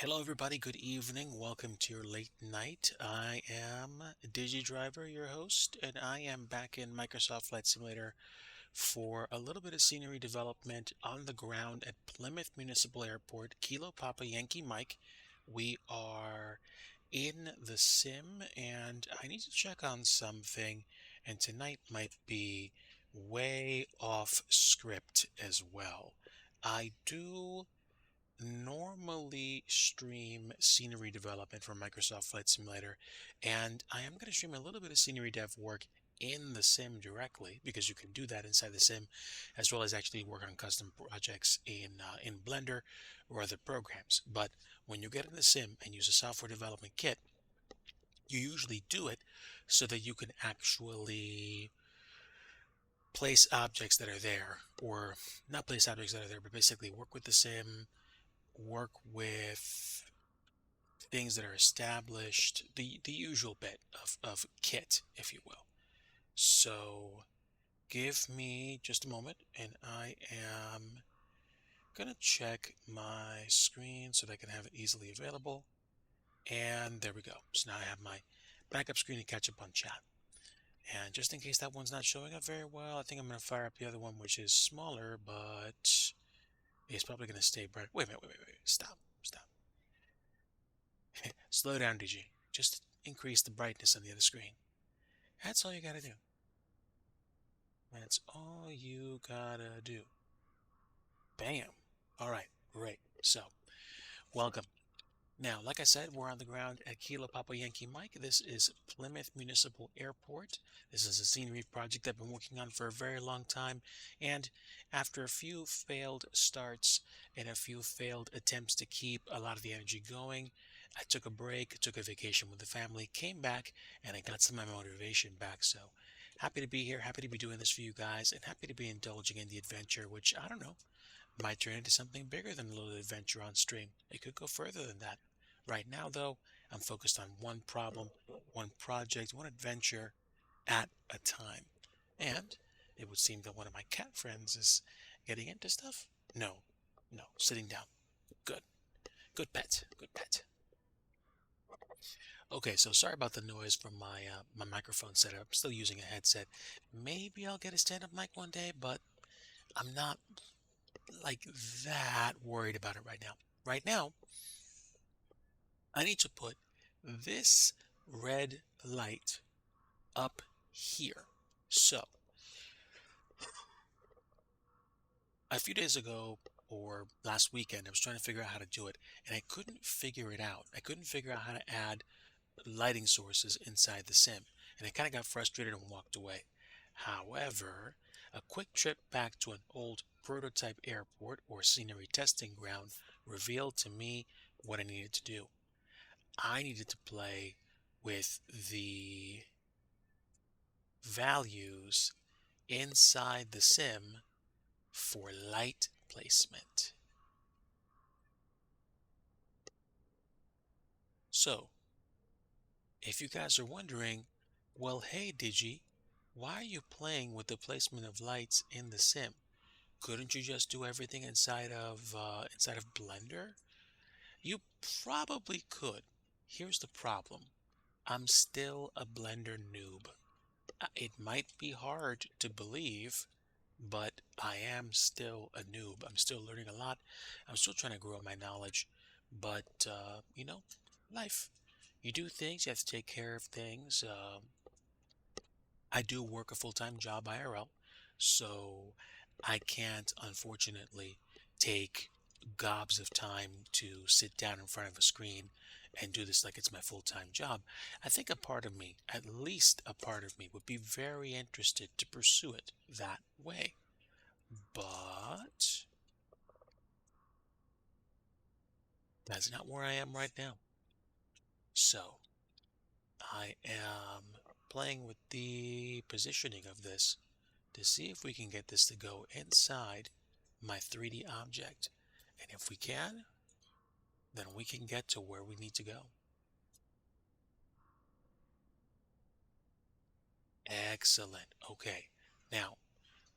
Hello, everybody. Good evening. Welcome to your late night. I am DIGI Driver, your host, and I am back in Microsoft Flight Simulator for a little bit of scenery development on the ground at Plymouth Municipal Airport, Kilo Papa Yankee Mike. We are in the sim, and I need to check on something, and tonight might be way off script as well. I do normally stream scenery development from Microsoft Flight Simulator, and I am going to stream a little bit of scenery dev work in the sim directly because you can do that inside the sim, as well as actually work on custom projects in Blender or other programs. But when you get in the sim and use a software development kit, you usually do it so that you can actually place objects that are there, or not place objects that are there, but basically work with the sim, work with things that are established, the usual bit of kit, if you will. So give me just a moment, and I am gonna check my screen so that I can have it easily available. And there we go. So now I have my backup screen to catch up on chat. And just in case that one's not showing up very well, I think I'm gonna fire up the other one, which is smaller, but it's probably gonna stay bright. Wait a minute, wait. Stop. Slow down, DG. Just increase the brightness on the other screen. That's all you gotta do. That's all you gotta do. Bam. All right, great. So, welcome. Now, like I said, we're on the ground at Kilo Papa Yankee Mike. This is Plymouth Municipal Airport. This is a scenery project I've been working on for a very long time. And after a few failed starts and a few failed attempts to keep a lot of the energy going, I took a break, took a vacation with the family, came back, and I got some of my motivation back. So happy to be here, happy to be doing this for you guys, and happy to be indulging in the adventure, which I don't know, might turn into something bigger than a little adventure on stream. It could go further than that. Right now, though, I'm focused on one problem, one project, one adventure at a time. And it would seem that one of my cat friends is getting into stuff. No, sitting down. Good. Good pet. Good pet. Okay, so sorry about the noise from my microphone setup. I'm still using a headset. Maybe I'll get a stand-up mic one day, but I'm not like that worried about it right now. Right now, I need to put this red light up here. So, a few days ago or last weekend, I was trying to figure out how to do it, and I couldn't figure it out. I couldn't figure out how to add lighting sources inside the sim, and I kind of got frustrated and walked away. However, a quick trip back to an old prototype airport or scenery testing ground revealed to me what I needed to do. I needed to play with the values inside the sim for light placement. So, if you guys are wondering, well, hey Digi, why are you playing with the placement of lights in the sim? Couldn't you just do everything inside of Blender? You probably could. Here's the problem. I'm still a Blender noob. It might be hard to believe, but I am still a noob. I'm still learning a lot. I'm still trying to grow my knowledge. But, life. You do things, you have to take care of things. I do work a full-time job IRL, so I can't, unfortunately, take gobs of time to sit down in front of a screen and do this like it's my full-time job. I think a part of me, at least a part of me, would be very interested to pursue it that way. But that's not where I am right now. So I am playing with the positioning of this to see if we can get this to go inside my 3D object. And if we can, then we can get to where we need to go. Excellent. Okay. Now,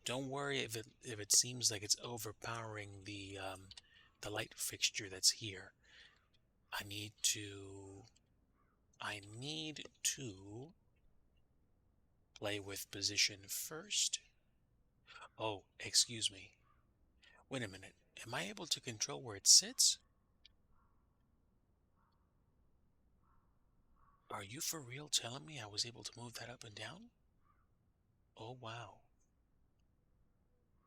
don't worry if it seems like it's overpowering the light fixture that's here. I need to I need to play with position first. Oh, excuse me. Wait a minute. Am I able to control where it sits? Are you for real telling me I was able to move that up and down? Oh, wow.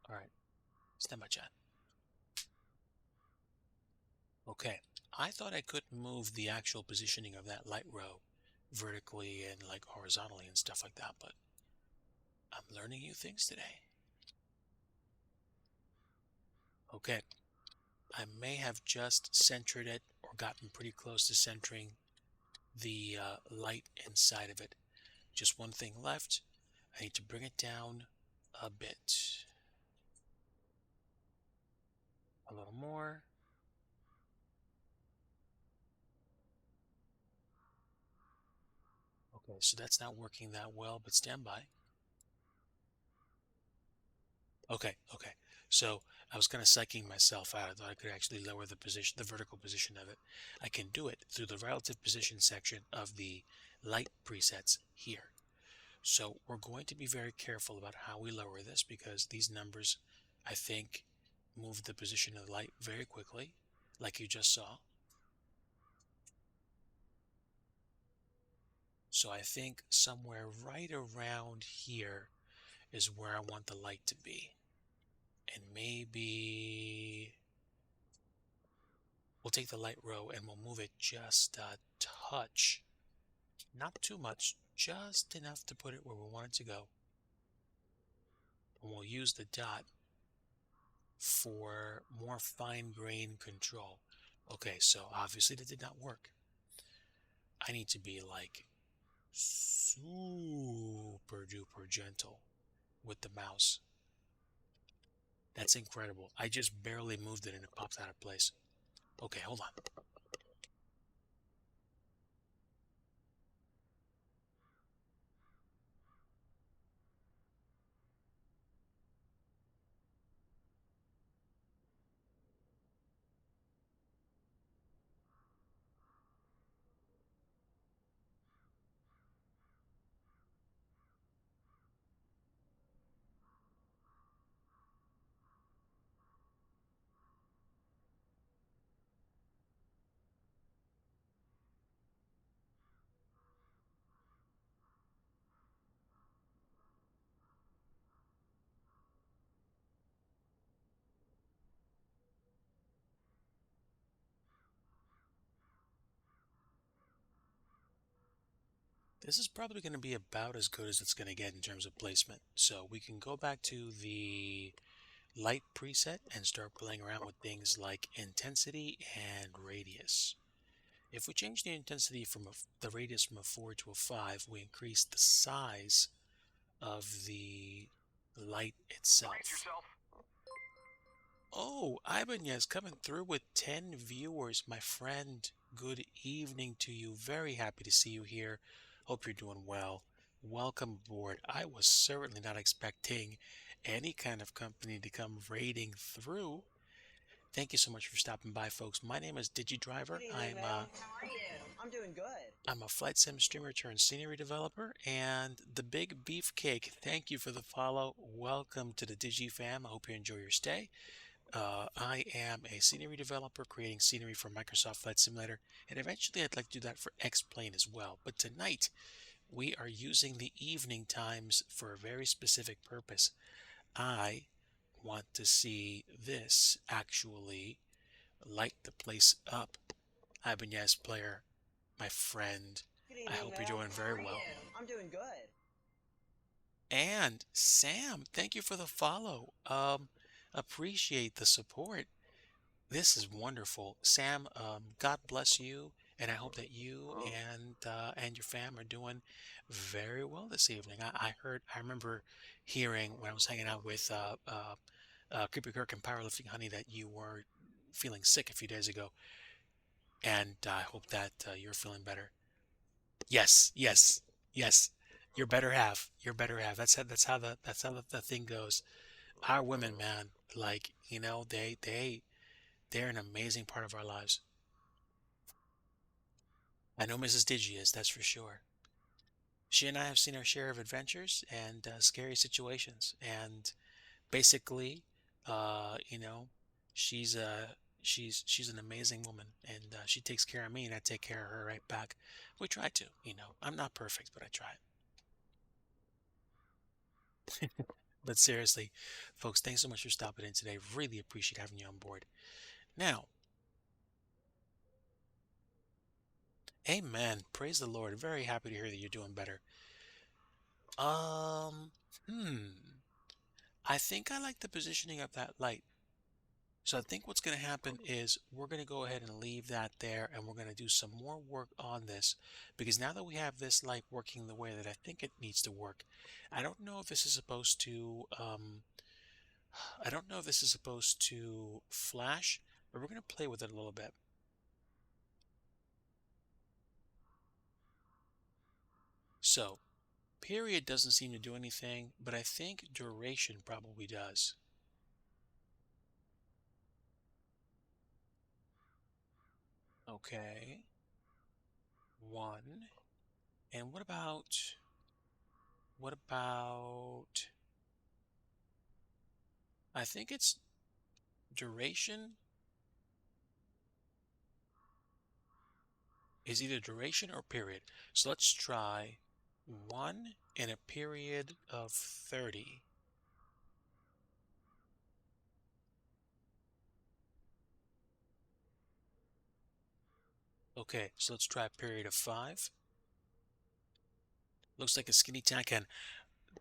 All right. Stand by, chat. Okay. I thought I could move the actual positioning of that light row vertically and like horizontally and stuff like that, but I'm learning new things today. Okay. I may have just centered it or gotten pretty close to centering the light inside of it. Just one thing left. I need to bring it down a bit. A little more. Okay, so that's not working that well, but stand by. Okay. So I was kind of psyching myself out. I thought I could actually lower the position, the vertical position of it. I can do it through the relative position section of the light presets here. So we're going to be very careful about how we lower this because these numbers, I think, move the position of the light very quickly, like you just saw. So I think somewhere right around here is where I want the light to be. And maybe we'll take the light row and we'll move it just a touch. Not too much, just enough to put it where we want it to go. And we'll use the dot for more fine grain control. Okay, so obviously that did not work. I need to be like super duper gentle with the mouse. That's incredible. I just barely moved it and it pops out of place. Okay, hold on. This is probably going to be about as good as it's going to get in terms of placement. So we can go back to the light preset and start playing around with things like intensity and radius. If we change the intensity from the radius from a 4 to a 5, we increase the size of the light itself. Oh, Ibanez coming through with 10 viewers. My friend, good evening to you. Very happy to see you here. Hope you're doing well. Welcome aboard. I was certainly not expecting any kind of company to come raiding through. Thank you so much for stopping by, folks. My name is DIGI Driver. How are you? I'm doing good. I'm a flight sim streamer turned scenery developer, and the Big Beefcake. Thank you for the follow. Welcome to the Digi fam. I hope you enjoy your stay. I am a scenery developer creating scenery for Microsoft Flight Simulator, and eventually I'd like to do that for X-Plane as well. But tonight, we are using the evening times for a very specific purpose. I want to see this actually light the place up. Ibanez player, my friend. Good evening, I hope you're Mel. doing very How are well. you? I'm doing good. And Sam, thank you for the follow. Appreciate the support. This is wonderful. Sam, God bless you, and I hope that you and your fam are doing very well this evening. I remember hearing when I was hanging out with Creepy Kirk and Powerlifting Honey that you were feeling sick a few days ago, and I hope that you're feeling better. Yes. Your better half. Your better half. That's how the thing goes. Our women, man, like they're an amazing part of our lives. I know Mrs. Digi is, that's for sure. She and I have seen our share of adventures and scary situations. And basically, you know, she's she's an amazing woman, and she takes care of me, and I take care of her right back. We try to, you know. I'm not perfect, but I try. But seriously, folks, thanks so much for stopping in today. Really appreciate having you on board. Now, amen. Praise the Lord. Very happy to hear that you're doing better. Um, hmm. I think I like the positioning of that light. So I think what's going to happen is we're going to go ahead and leave that there, and we're going to do some more work on this, because now that we have this light working the way that I think it needs to work, I don't know if this is supposed to, I don't know if this is supposed to flash, but we're going to play with it a little bit. So period doesn't seem to do anything, but I think duration probably does. Okay, one. And what about, I think it's duration is either duration or period. So let's try one in a period of 30. Okay, so let's try a period of 5. Looks like a skinny tan can.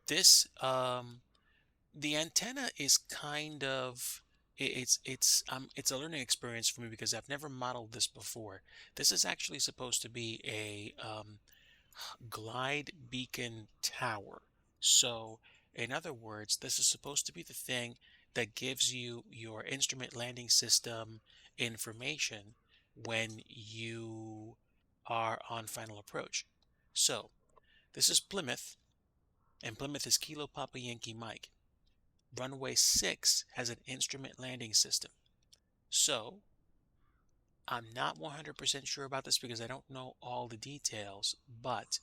This, the antenna is kind of, it's a learning experience for me because I've never modeled this before. This is actually supposed to be a glide beacon tower. So, in other words, this is supposed to be the thing that gives you your instrument landing system information when you are on final approach. So, this is Plymouth, and Plymouth is Kilo Papa Yankee Mike. Runway 6 has an instrument landing system. So, I'm not 100% sure about this because I don't know all the details, but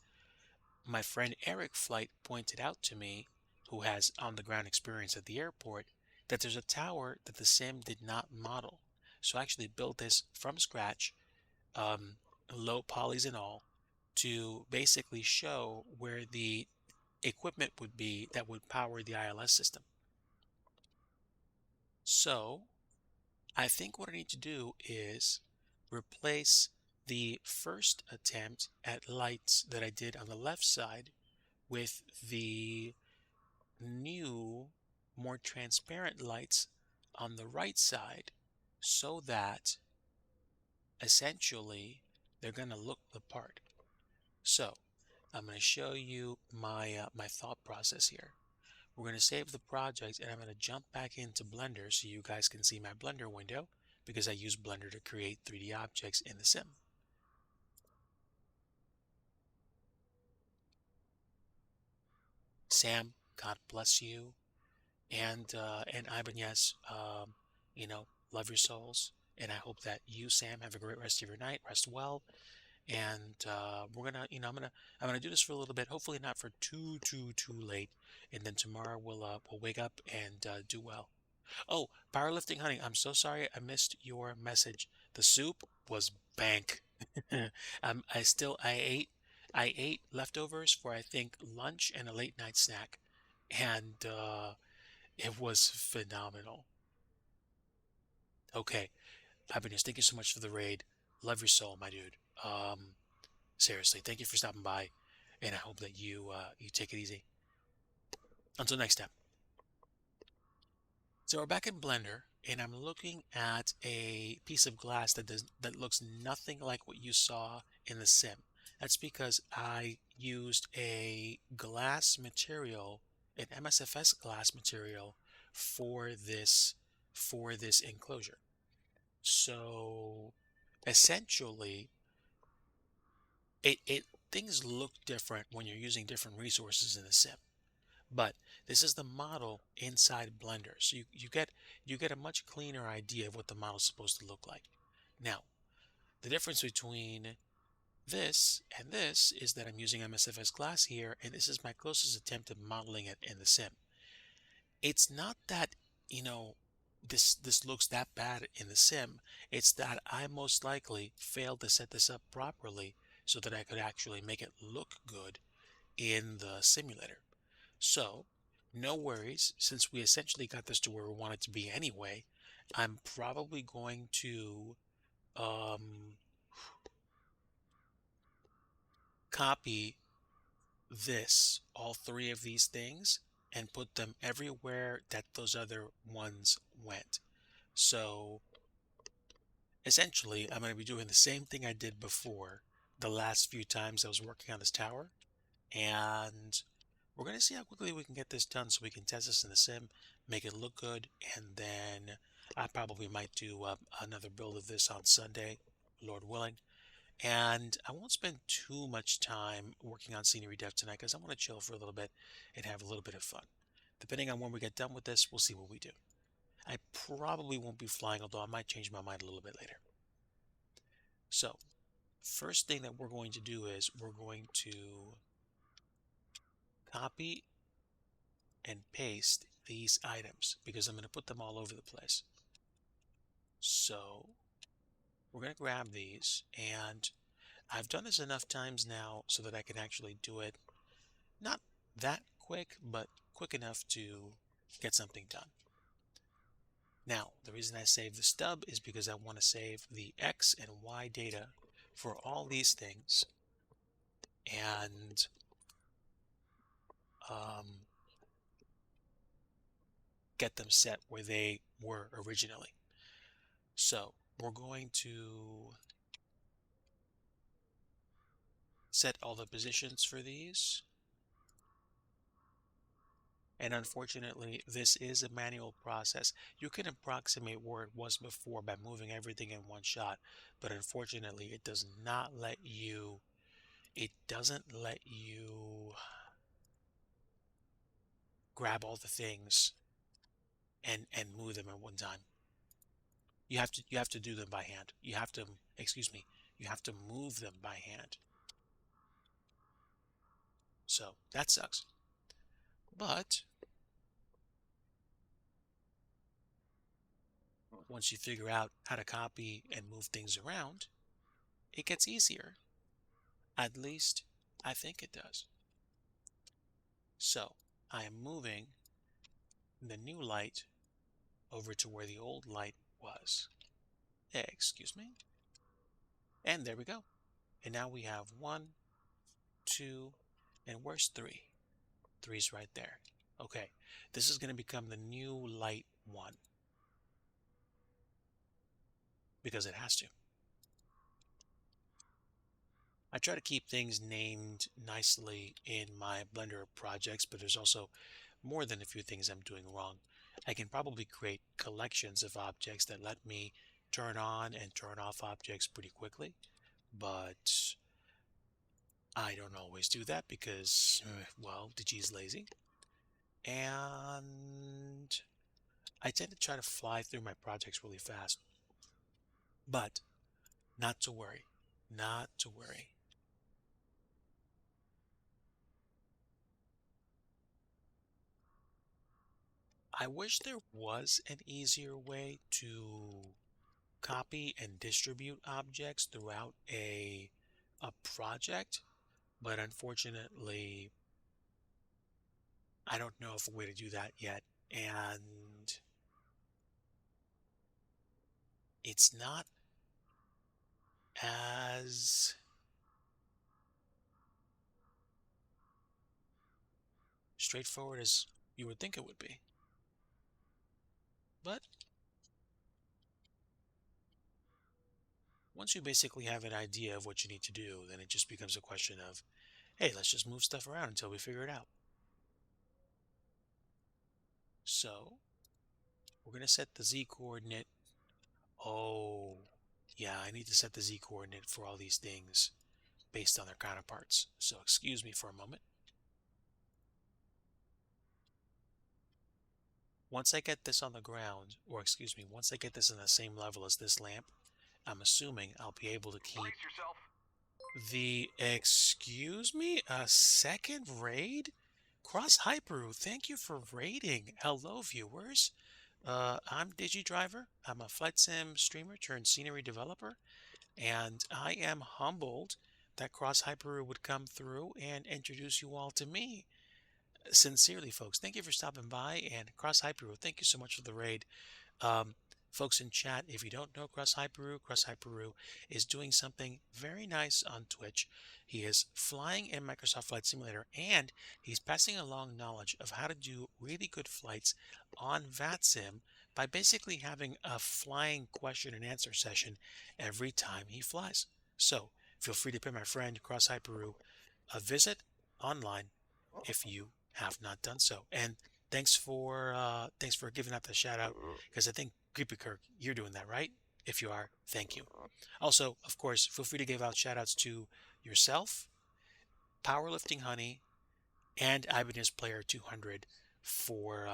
my friend Eric Flight pointed out to me, who has on the ground experience at the airport, that there's a tower that the sim did not model. So I actually built this from scratch, um, low polys and all, to basically show where the equipment would be that would power the ILS system. So I think what I need to do is replace the first attempt at lights that I did on the left side with the new, more transparent lights on the right side, so that essentially they're going to look the part. So I'm going to show you my thought process here. We're going to save the project, and I'm going to jump back into Blender so you guys can see my Blender window, because I use Blender to create 3D objects in the sim. Sam, God bless you, and Ibanez, you know, love your souls, and I hope that you, Sam, have a great rest of your night. Rest well, and we're gonna, I'm gonna do this for a little bit. Hopefully not for too late, and then tomorrow we'll wake up and do well. Oh, powerlifting, honey, I'm so sorry I missed your message. The soup was bank. I ate leftovers for I think lunch and a late night snack, and it was phenomenal. Okay, Happiness, thank you so much for the raid. Love your soul, my dude. Seriously, thank you for stopping by, and I hope that you take it easy. Until next time. So we're back in Blender, and I'm looking at a piece of glass that looks nothing like what you saw in the sim. That's because I used a glass material, an MSFS glass material for this enclosure. So essentially, it things look different when you're using different resources in the sim. But this is the model inside Blender. So you get a much cleaner idea of what the model's supposed to look like. Now, the difference between This and this is that I'm using MSFS Glass here, and this is my closest attempt at modeling it in the sim. It's not that, you know, this looks that bad in the sim. It's that I most likely failed to set this up properly so that I could actually make it look good in the simulator. So, no worries, since we essentially got this to where we want it to be anyway, I'm probably going to um, copy all three of these things, and put them everywhere that those other ones went. So, essentially, I'm going to be doing the same thing I did before the last few times I was working on this tower, and we're going to see how quickly we can get this done so we can test this in the sim, make it look good, and then I probably might do another build of this on Sunday, Lord willing. And I won't spend too much time working on scenery dev tonight because I want to chill for a little bit and have a little bit of fun. Depending on when we get done with this, we'll see what we do. I probably won't be flying, although I might change my mind a little bit later. So, first thing that we're going to do is we're going to copy and paste these items because I'm going to put them all over the place. So, we're going to grab these, and I've done this enough times now so that I can actually do it not that quick, but quick enough to get something done. Now, the reason I save the stub is because I want to save the X and Y data for all these things and um, get them set where they were originally. So we're going to set all the positions for these. And unfortunately, this is a manual process. You can approximate where it was before by moving everything in one shot, but unfortunately, it does not let you, it doesn't let you grab all the things and move them at one time. You have to do them by hand. You have to move them by hand. So that sucks. But once you figure out how to copy and move things around, it gets easier. At least I think it does. So I am moving the new light over to where the old light was. Excuse me. And there we go. And now we have one, two, and where's three? Three's right there. Okay, this is going to become the new light one because it has to. I try to keep things named nicely in my Blender projects, but there's also more than a few things I'm doing wrong. I can probably create collections of objects that let me turn on and turn off objects pretty quickly, but I don't always do that because, well, DIGI's lazy. And I tend to try to fly through my projects really fast. But not to worry. Not to worry. I wish there was an easier way to copy and distribute objects throughout a project, but unfortunately, I don't know of a way to do that yet. And it's not as straightforward as you would think it would be. But once you basically have an idea of what you need to do, then it just becomes a question of, hey, let's just move stuff around until we figure it out. So we're going to set the Z coordinate. Oh, yeah, I need to set the Z coordinate for all these things based on their counterparts. So excuse me for a moment. Once I get this on the ground, or excuse me, once I get this on the same level as this lamp, I'm assuming I'll be able to keep Excuse me, a second raid? Cross Hyperu, thank you for raiding. Hello, viewers. I'm Digi Driver. I'm a flight sim streamer turned scenery developer, and I am humbled that Cross Hyperu would come through and introduce you all to me. Sincerely, folks, thank you for stopping by. And Cross Hyperu, thank you so much for the raid. Um, Folks in chat, if you don't know Cross Hyperu is doing something very nice on Twitch. He is flying in Microsoft Flight Simulator, and he's passing along knowledge of how to do really good flights on VATSIM by basically having a flying question and answer session every time he flies. So feel free to pay my friend Cross Hyperu a visit online if you have not done so. And thanks for giving out the shout out, because I think Creepy Kirk, you're doing that, right? If you are, thank you. Also, of course, feel free to give out shout outs to yourself, Powerlifting Honey, and Ibanez Player 200 for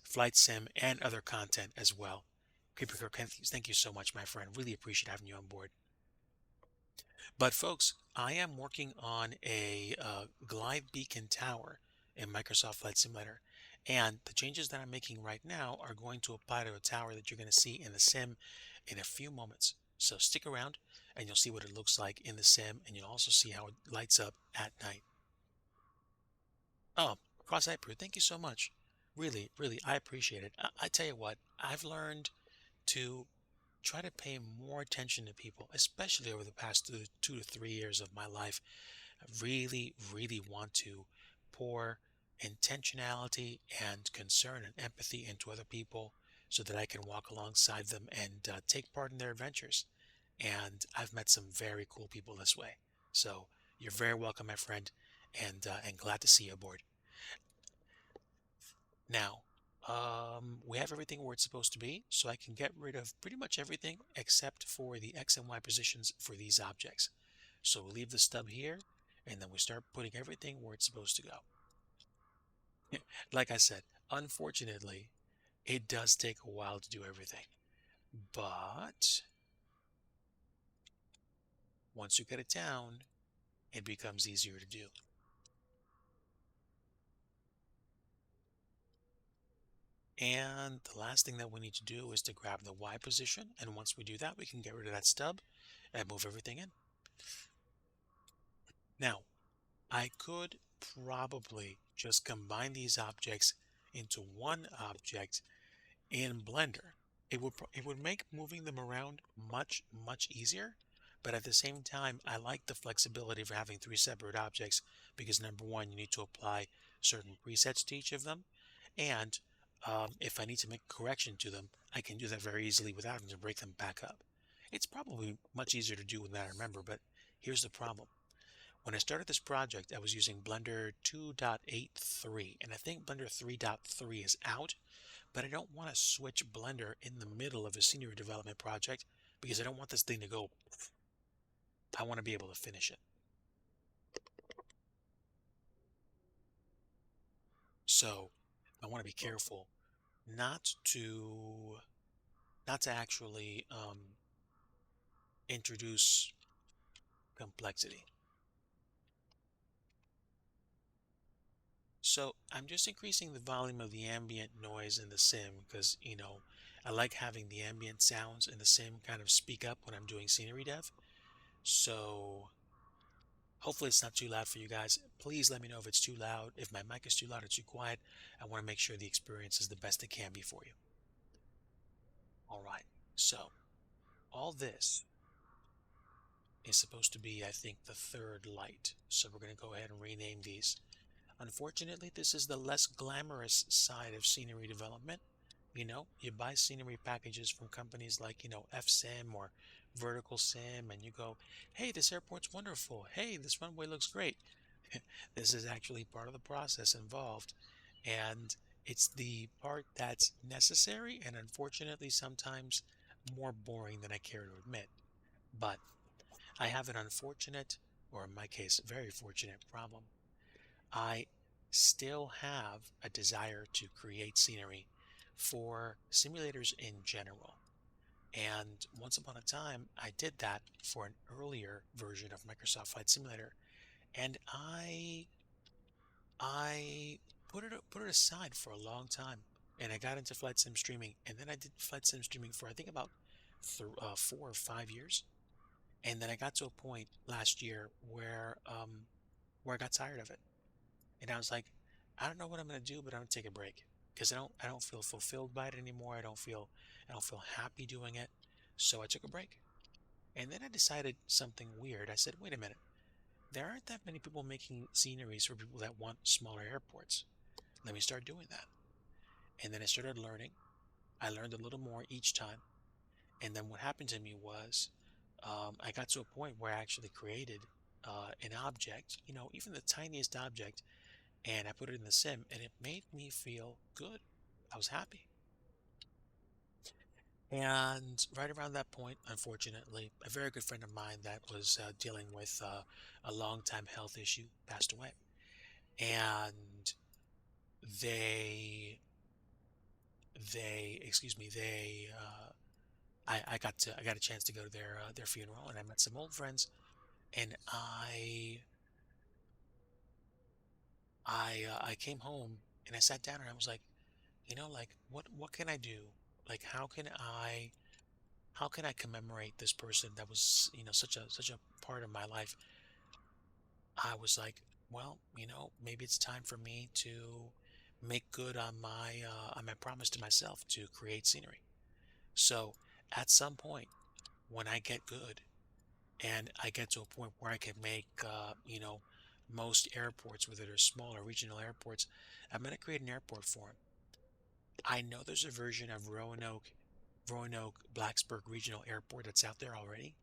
Flight Sim and other content as well. Creepy Kirk, thank you so much, my friend. Really appreciate having you on board. But folks, I am working on a glide beacon tower in Microsoft Flight Simulator. And the changes that I'm making right now are going to apply to a tower that you're going to see in the sim in a few moments. So stick around and you'll see what it looks like in the sim, and you'll also see how it lights up at night. Oh, Cross Hyper, thank you so much. Really, really, I appreciate it. I tell you what, I've learned to try to pay more attention to people, especially over the past 2 to 3 years of my life. I really, really want to pour intentionality and concern and empathy into other people so that I can walk alongside them and take part in their adventures. And I've met some very cool people this way. So you're very welcome, my friend, and glad to see you aboard. Now, we have everything where it's supposed to be, so I can get rid of pretty much everything except for the X and Y positions for these objects. So we'll leave the stub here, and then we start putting everything where it's supposed to go. Like I said, unfortunately, it does take a while to do everything. But once you get it down, it becomes easier to do. And the last thing that we need to do is to grab the Y position. And once we do that, we can get rid of that stub and move everything in. Now, I could probably just combine these objects into one object in Blender. It would make moving them around much easier, but at the same time, I like the flexibility of having three separate objects because number one, you need to apply certain presets to each of them, and if I need to make a correction to them, I can do that very easily without having to break them back up. It's probably much easier to do than I remember, but here's the problem. When I started this project, I was using Blender 2.83, and I think Blender 3.3 is out, but I don't want to switch Blender in the middle of a scenery development project because I don't want this thing to go. I want to be able to finish it. So I want to be careful not to actually introduce complexity. So I'm just increasing the volume of the ambient noise in the sim because, I like having the ambient sounds in the sim kind of speak up when I'm doing scenery dev. So hopefully it's not too loud for you guys. Please let me know if it's too loud, if my mic is too loud or too quiet. I want to make sure the experience is the best it can be for you. All right. So all this is supposed to be, I think, the third light. So we're going to go ahead and rename these. Unfortunately, this is the less glamorous side of scenery development. You buy scenery packages from companies like, FSim or Vertical Sim, and you go, hey, this airport's wonderful. Hey, this runway looks great. This is actually part of the process involved. And it's the part that's necessary and unfortunately sometimes more boring than I care to admit. But I have an unfortunate, or in my case, very fortunate problem. I still have a desire to create scenery for simulators in general. And once upon a time, I did that for an earlier version of Microsoft Flight Simulator, and I put it aside for a long time, and I got into flight sim streaming, and then I did flight sim streaming for I think about 4 or 5 years, and then I got to a point last year where I got tired of it, and I was like, I don't know what I'm gonna do, but I'm gonna take a break because I don't feel fulfilled by it anymore. I don't feel happy doing it, so I took a break, and then I decided something weird. I said, wait a minute, there aren't that many people making sceneries for people that want smaller airports. Let me start doing that. And then I started learning. I learned a little more each time. And then what happened to me was I got to a point where I actually created an object, even the tiniest object, and I put it in the sim, and it made me feel good. I was happy. And right around that point, unfortunately, a very good friend of mine that was dealing with a long time health issue passed away. And they, excuse me, I got a chance to go to their funeral, and I met some old friends, and I came home and I sat down and I was like, like what can I do? Like how can I commemorate this person that was such a part of my life? I was like, well, maybe it's time for me to make good on my promise to myself to create scenery. So at some point when I get good and I get to a point where I can make, most airports, whether they're small or regional airports, I'm going to create an airport for him. I know there's a version of Roanoke, Blacksburg Regional Airport that's out there already,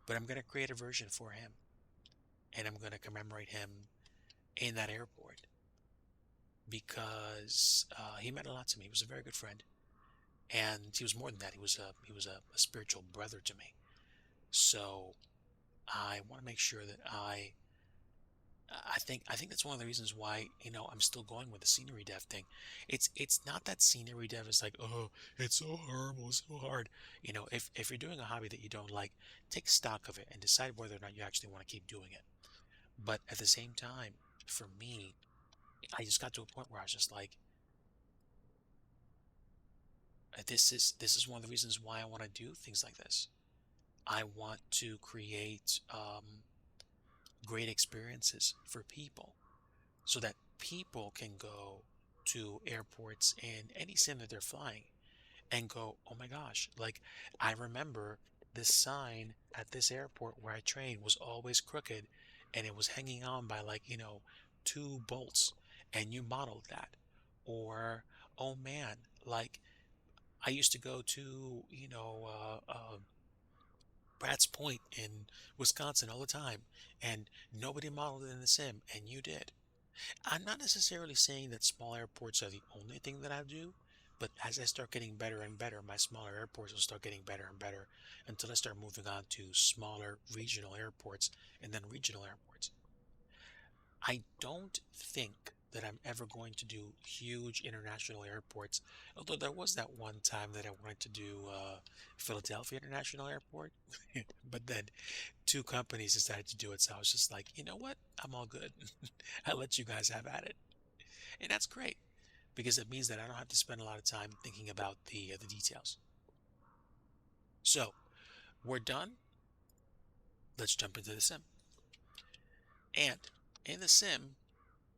but I'm going to create a version for him, and I'm going to commemorate him in that airport because he meant a lot to me. He was a very good friend, and he was more than that. He was a spiritual brother to me. So I want to make sure that I think that's one of the reasons why I'm still going with the scenery dev thing. It's not that scenery dev is like, oh, it's so horrible, it's so hard. If you're doing a hobby that you don't like, take stock of it and decide whether or not you actually want to keep doing it. But at the same time, for me, I just got to a point where I was just like, this is one of the reasons why I want to do things like this. I want to create great experiences for people so that people can go to airports in any sim that they're flying and go, oh my gosh, like I remember this sign at this airport where I trained was always crooked and it was hanging on by like, two bolts and you modeled that. Or, oh man, like I used to go to, Bratz Point in Wisconsin all the time and nobody modeled it in the sim and you did. I'm not necessarily saying that small airports are the only thing that I do, but as I start getting better and better, my smaller airports will start getting better and better until I start moving on to smaller regional airports and then regional airports. I don't think that I'm ever going to do huge international airports, although there was that one time that I wanted to do Philadelphia International Airport, but then two companies decided to do it, so I was just like, you know what? I'm all good. I'll let you guys have at it. And that's great because it means that I don't have to spend a lot of time thinking about the details. So we're done. Let's jump into the sim. And in the sim,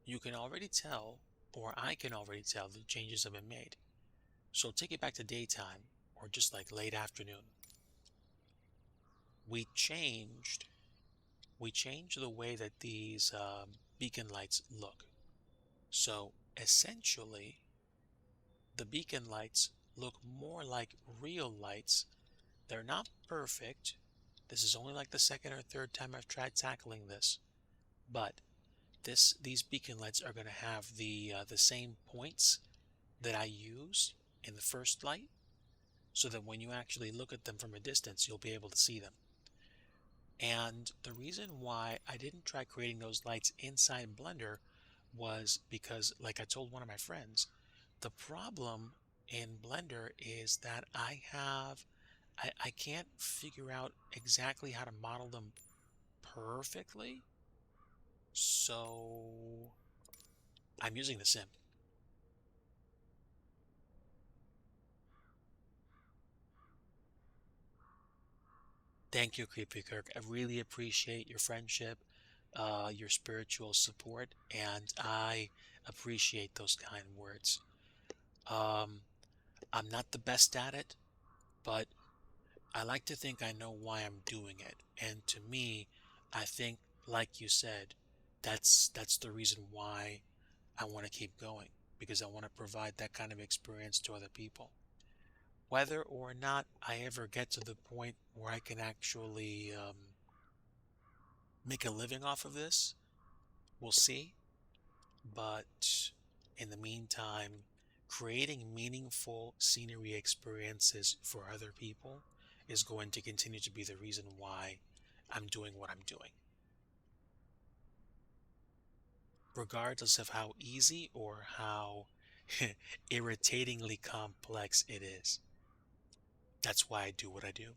you can already tell, or I can already tell, the changes have been made. So take it back to daytime or just like late afternoon. We changed we changed the way that these beacon lights look. So essentially, the beacon lights look more like real lights. They're not perfect. This is only like the second or third time I've tried tackling this, but these beacon lights are going to have the same points that I use in the first light, so that when you actually look at them from a distance, you'll be able to see them. And the reason why I didn't try creating those lights inside Blender was because, like I told one of my friends, the problem in Blender is that I have I can't figure out exactly how to model them perfectly. So I'm using the sim. Thank you, Creepy Kirk. I really appreciate your friendship, your spiritual support, and I appreciate those kind words. Um, I'm not the best at it, but I like to think I know why I'm doing it. And to me, I think, like you said, that's the reason why I want to keep going, because I want to provide that kind of experience to other people. Whether or not I ever get to the point where I can actually make a living off of this, we'll see. But in the meantime, creating meaningful scenery experiences for other people is going to continue to be the reason why I'm doing what I'm doing, regardless of how easy or how irritatingly complex it is. That's why I do what I do.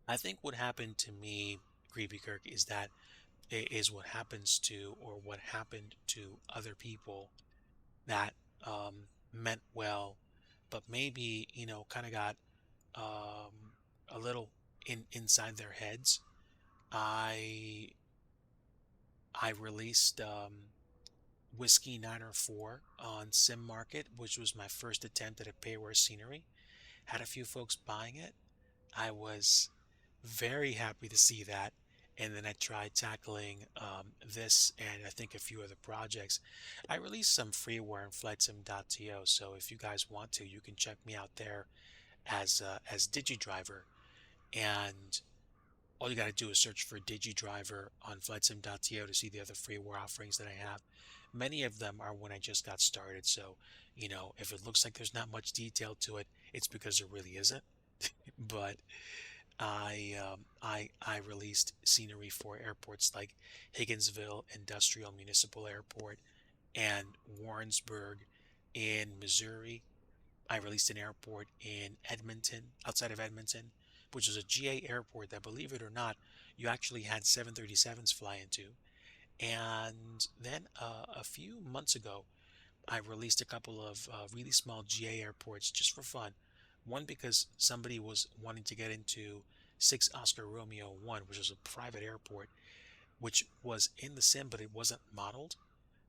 I think what happened to me, Creepy Kirk, is that it is what happens to, or what happened to other people that meant well, but maybe, kind of got a little inside their heads. I I released Whiskey 904 on Sim Market, which was my first attempt at a payware scenery. Had a few folks buying it. I was very happy to see that. And then I tried tackling this and I think a few other projects. I released some freeware in FlightSim.to, so if you guys want to, you can check me out there as DigiDriver. And all you got to do is search for DigiDriver on FlightSim.to to see the other freeware offerings that I have. Many of them are when I just got started, so if it looks like there's not much detail to it, it's because there really isn't. But I released scenery for airports like Higginsville Industrial Municipal Airport and Warrensburg in Missouri. I released an airport in Edmonton, outside of Edmonton, which is a GA airport that, believe it or not, you actually had 737s fly into. And then a few months ago, I released a couple of really small GA airports just for fun. One because somebody was wanting to get into 6 Oscar Romeo 1, which is a private airport, which was in the sim, but it wasn't modeled.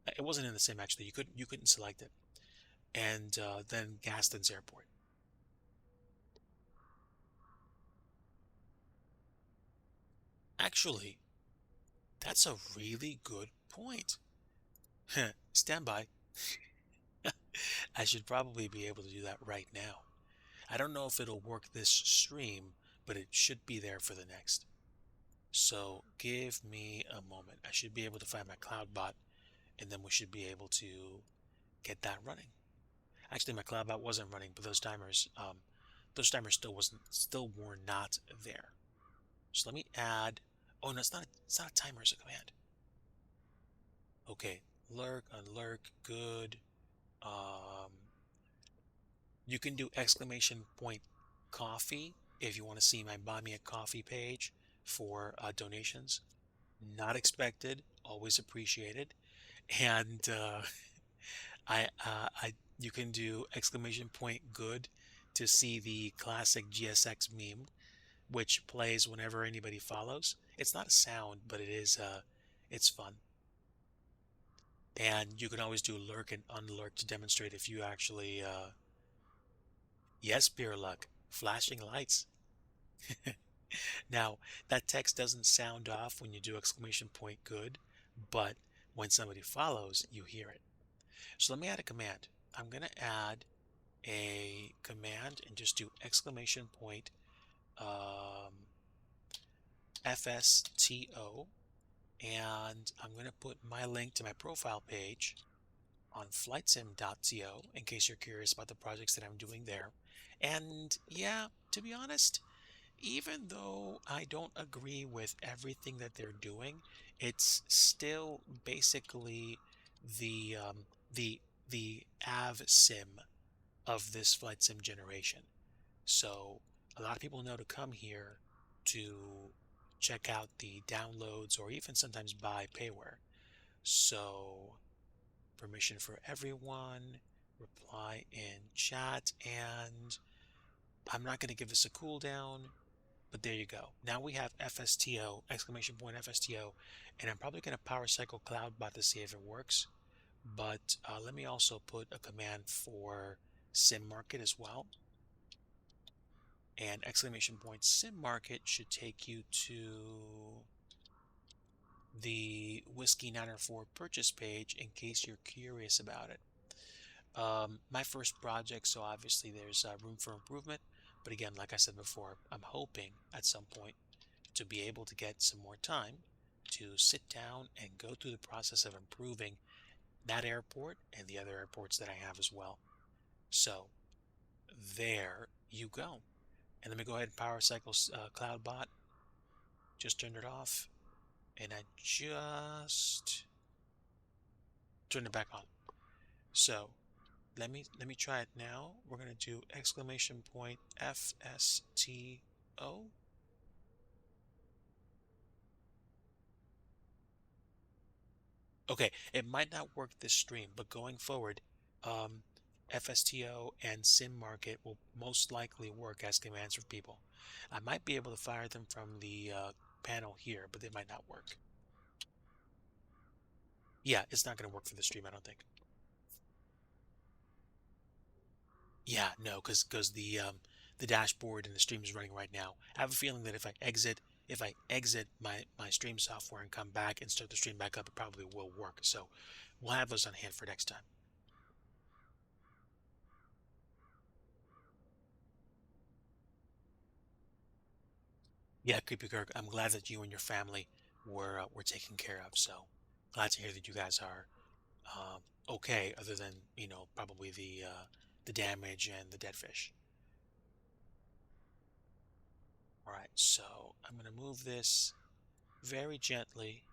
It wasn't in the sim actually. You couldn't select it. And then Gaston's airport. Actually, that's a really good point. Stand by. I should probably be able to do that right now. I don't know if it'll work this stream, but it should be there for the next. So give me a moment. I should be able to find my CloudBot, and then we should be able to get that running. Actually, my CloudBot wasn't running, but those timers still were not there. So let me add. Oh no, it's not a timer, it's a command. Okay, lurk, unlurk, good. Um, you can do exclamation point coffee if you want to see my buy me a coffee page for donations. Not expected, always appreciated. And I you can do exclamation point good to see the classic GSX meme, which plays whenever anybody follows. It's not a sound, but it's fun. And you can always do lurk and unlurk to demonstrate if you actually yes, beer luck, flashing lights. Now, that text doesn't sound off when you do exclamation point good, but when somebody follows, you hear it. So let me add a command. I'm going to add a command and just do exclamation point FSTO. And I'm going to put my link to my profile page on flightsim.to in case you're curious about the projects that I'm doing there. And yeah, to be honest, even though I don't agree with everything that they're doing, it's still basically the the av sim of this flight sim generation. So a lot of people know to come here to check out the downloads or even sometimes buy payware. So permission for everyone, reply in chat, and I'm not going to give this a cooldown, but there you go. Now we have FSTO, exclamation point FSTO, and I'm probably going to power cycle CloudBot to see if it works. But let me also put a command for sim market as well. And exclamation point sim market should take you to the Whiskey 904 purchase page in case you're curious about it. My first project, so obviously there's room for improvement. But again, like I said before, I'm hoping at some point to be able to get some more time to sit down and go through the process of improving that airport and the other airports that I have as well. So there you go. And let me go ahead and power cycle CloudBot. Just turned it off, and I just turned it back on. So let me try it now. We're gonna do exclamation point FSTO. Okay, it might not work this stream, but going forward, um, FSTO and Sim Market will most likely work as commands for people. I might be able to fire them from the panel here, but they might not work. Yeah, it's not going to work for the stream, I don't think. Yeah, no, because the dashboard and the stream is running right now. I have a feeling that if I exit my stream software and come back and start the stream back up, it probably will work. So we'll have those on hand for next time. Yeah, Creepy Kirk, I'm glad that you and your family were taken care of. So glad to hear that you guys are okay, other than probably the damage and the dead fish. All right, so I'm gonna move this very gently,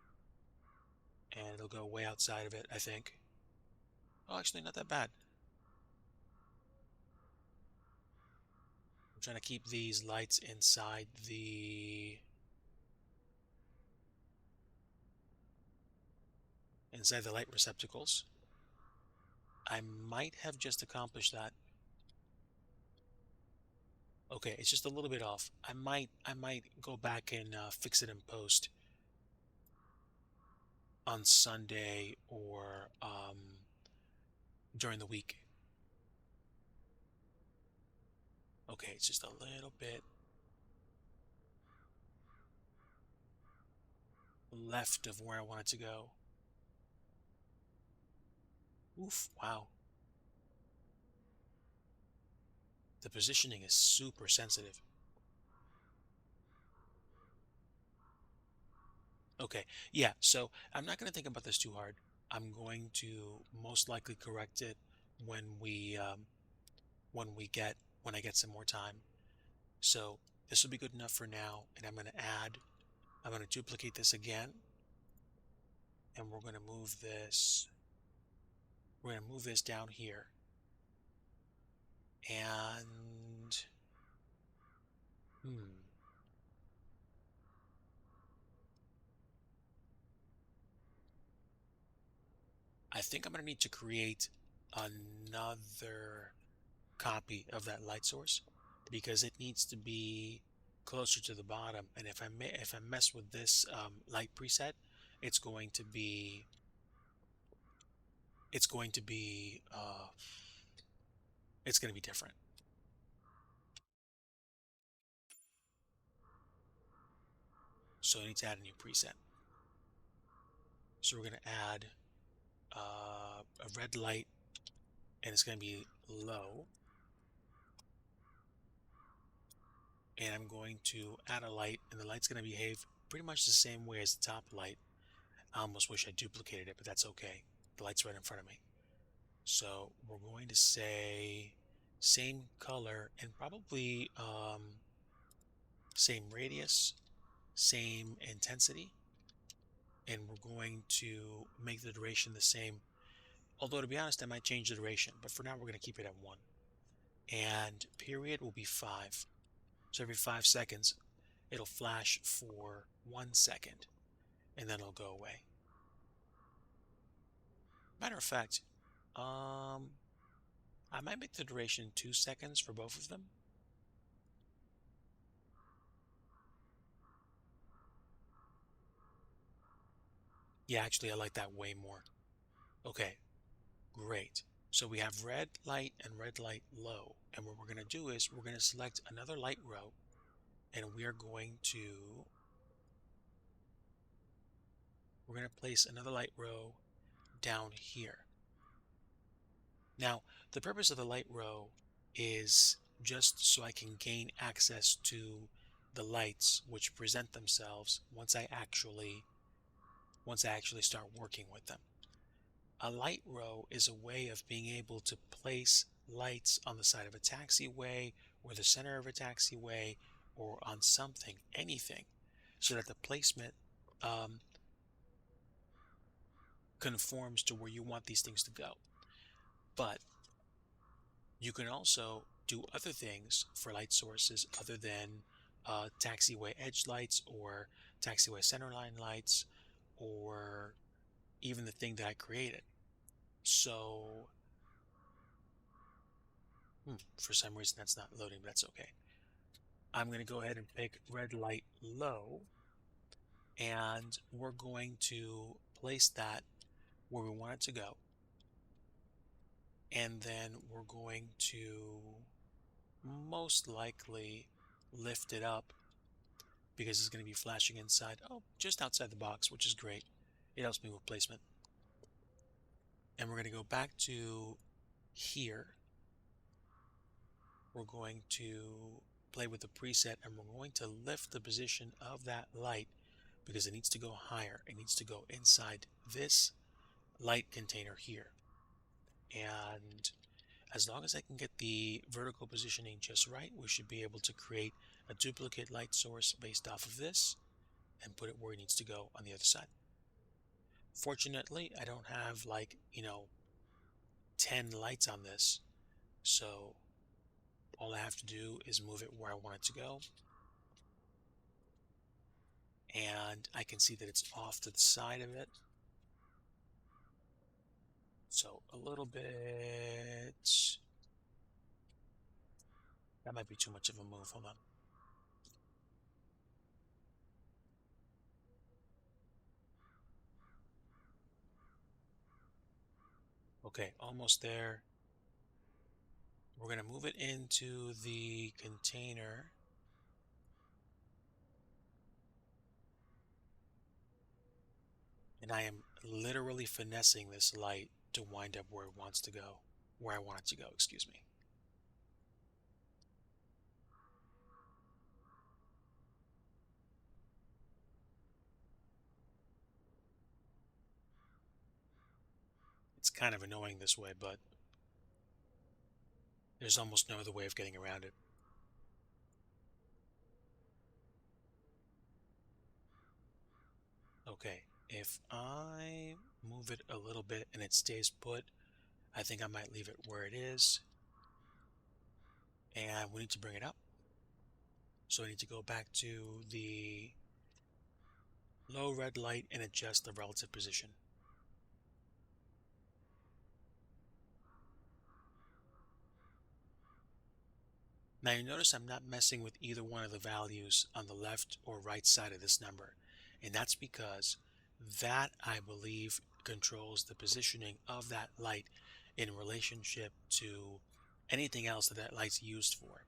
and it'll go way outside of it, I think. Oh, actually, not that bad. I'm trying to keep these lights inside the light receptacles. I might have just accomplished that. Okay, it's just a little bit off. I might go back and fix it in post on Sunday or during the week. Okay, it's just a little bit left of where I want it to go. Oof, wow. The positioning is super sensitive. Okay, yeah, so I'm not going to think about this too hard. I'm going to most likely correct it when we when I get some more time. So this will be good enough for now, and I'm going to duplicate this again, and we're going to move this down here. And hmm, I think I'm going to need to create another copy of that light source because it needs to be closer to the bottom. And if I mess with this light preset, it's going to be it's going to be it's going to be different. So I need to add a new preset. So we're going to add a red light, and it's going to be low. And I'm going to add a light, and the light's going to behave pretty much the same way as the top light. I almost wish I duplicated it, but that's okay. The light's right in front of me. So we're going to say same color and probably same radius, same intensity, and we're going to make the duration the same. Although to be honest, I might change the duration, but for now we're going to keep it at 1. And period will be 5. So every 5 seconds, it'll flash for 1 second, and then it'll go away. Matter of fact, I might make the duration 2 seconds for both of them. Yeah, actually, I like that way more. Okay, great. So we have red light and red light low. And what we're going to do is we're going to select another light row, and we're going to place another light row down here. Now, the purpose of the light row is just so I can gain access to the lights which present themselves once I actually start working with them. A light row is a way of being able to place lights on the side of a taxiway or the center of a taxiway or on something, anything, so that the placement conforms to where you want these things to go. But you can also do other things for light sources other than taxiway edge lights or taxiway centerline lights or even the thing that I created. So, for some reason that's not loading, but that's okay. I'm going to go ahead and pick red light low, and we're going to place that where we want it to go. And then we're going to most likely lift it up because it's going to be flashing inside, just outside the box, which is great. It helps me with placement. And we're going to go back to here. We're going to play with the preset, and we're going to lift the position of that light because it needs to go higher. It needs to go inside this light container here. And as long as I can get the vertical positioning just right, we should be able to create a duplicate light source based off of this and put it where it needs to go on the other side. Fortunately, I don't have 10 lights on this, so all I have to do is move it where I want it to go. And I can see that it's off to the side of it. So a little bit, that might be too much of a move. Hold on. Okay, almost there. We're going to move it into the container. And I am literally finessing this light to wind up where it wants to go, where I want it to go, excuse me. It's kind of annoying this way, but there's almost no other way of getting around it. Okay, if I move it a little bit and it stays put, I think I might leave it where it is. And we need to bring it up. So I need to go back to the low red light and adjust the relative position. Now you notice I'm not messing with either one of the values on the left or right side of this number. And that's because that, I believe, controls the positioning of that light in relationship to anything else that that light's used for.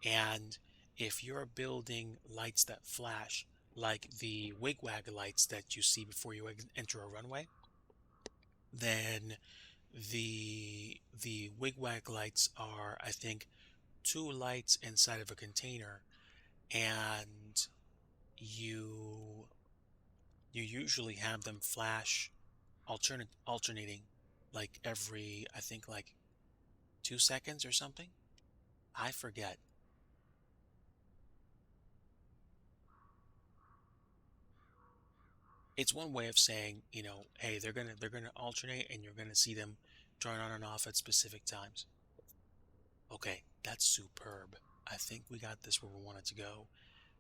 And if you're building lights that flash, like the wigwag lights that you see before you enter a runway, then the wigwag lights are, I think, 2 lights inside of a container, and you usually have them flash alternating like every, I think, like 2 seconds or something. I forget. It's one way of saying, hey, they're gonna alternate and you're gonna see them turn on and off at specific times. Okay, that's superb. I think we got this where we want it to go.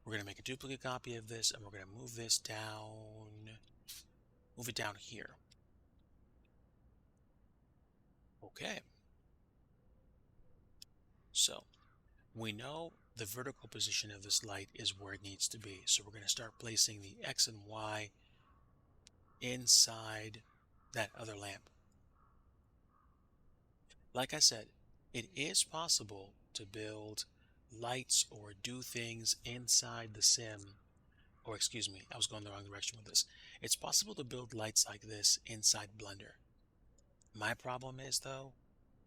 We're gonna make a duplicate copy of this and we're gonna move it down here. Okay, so we know the vertical position of this light is where it needs to be. So we're gonna start placing the X and Y inside that other lamp. Like I said, it is possible to build lights or do things inside the sim, or excuse me, I was going the wrong direction with this. It's possible to build lights like this inside Blender. My problem is, though,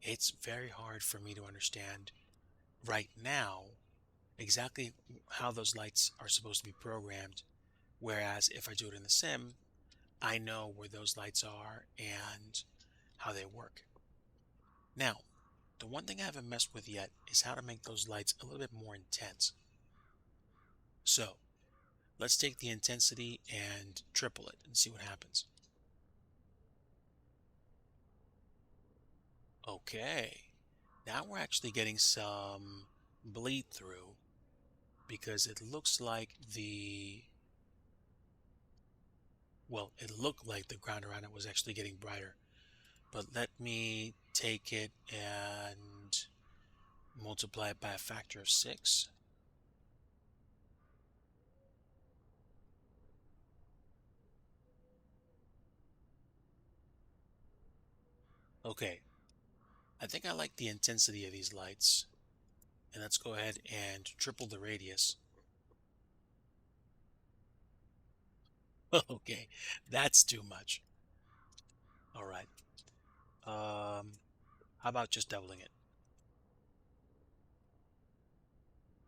it's very hard for me to understand right now exactly how those lights are supposed to be programmed. Whereas if I do it in the sim, I know where those lights are and how they work. Now, the one thing I haven't messed with yet is how to make those lights a little bit more intense. So let's take the intensity and triple it and see what happens. Okay, now we're actually getting some bleed through because it looks like it looked like the ground around it was actually getting brighter. But let me take it and multiply it by a factor of 6. Okay, I think I like the intensity of these lights. And let's go ahead and triple the radius. Okay, that's too much. All right. How about just doubling it?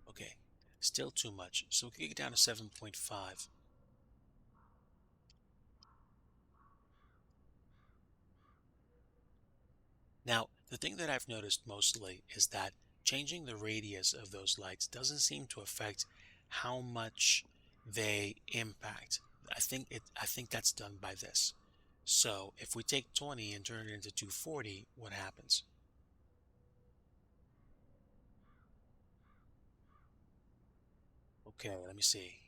Okay, still too much. So we can get down to 7.5. Now, the thing that I've noticed mostly is that changing the radius of those lights doesn't seem to affect how much they impact. I think that's done by this. So if we take 20 and turn it into 240, what happens? Okay, let me see.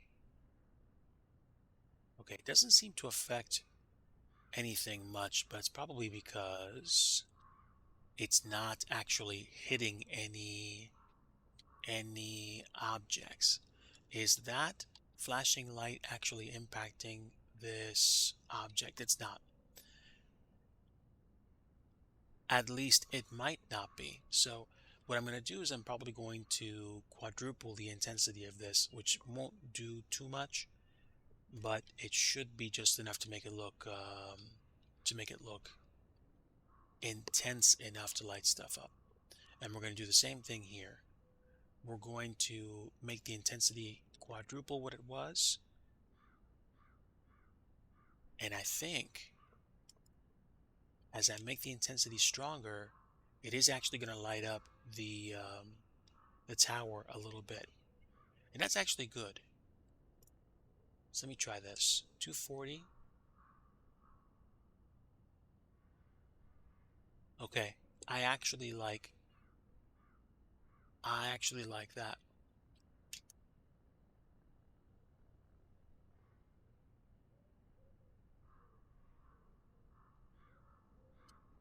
Okay, it doesn't seem to affect anything much, but it's probably because it's not actually hitting any objects. Is that flashing light actually impacting this object? It's not. At least it might not be. So what I'm going to do is I'm probably going to quadruple the intensity of this, which won't do too much, but it should be just enough to make it look intense enough to light stuff up. And we're going to do the same thing here. We're going to make the intensity quadruple what it was. And I think as I make the intensity stronger, it is actually going to light up the tower a little bit. And that's actually good. So let me try this. 240. Okay. I actually like that.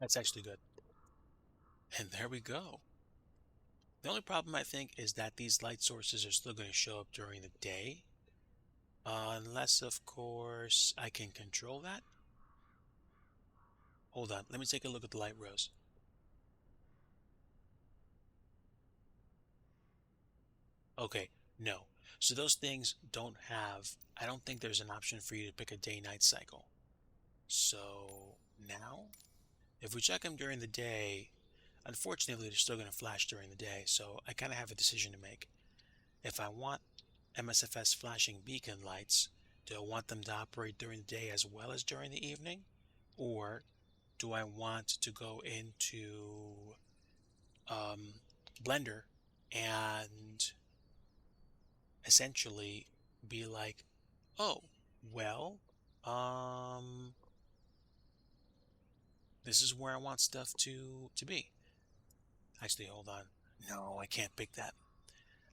That's actually good. And there we go. The only problem I think is that these light sources are still going to show up during the day. Unless, of course, I can control that. Hold on. Let me take a look at the light rows. Okay, no. So those things I don't think there's an option for you to pick a day-night cycle. So now, if we check them during the day, unfortunately, they're still going to flash during the day. So I kind of have a decision to make. If I want MSFS flashing beacon lights, do I want them to operate during the day as well as during the evening? Or do I want to go into Blender and essentially be like, oh, well, Um, this is where I want stuff to be. Actually, hold on. No, I can't pick that.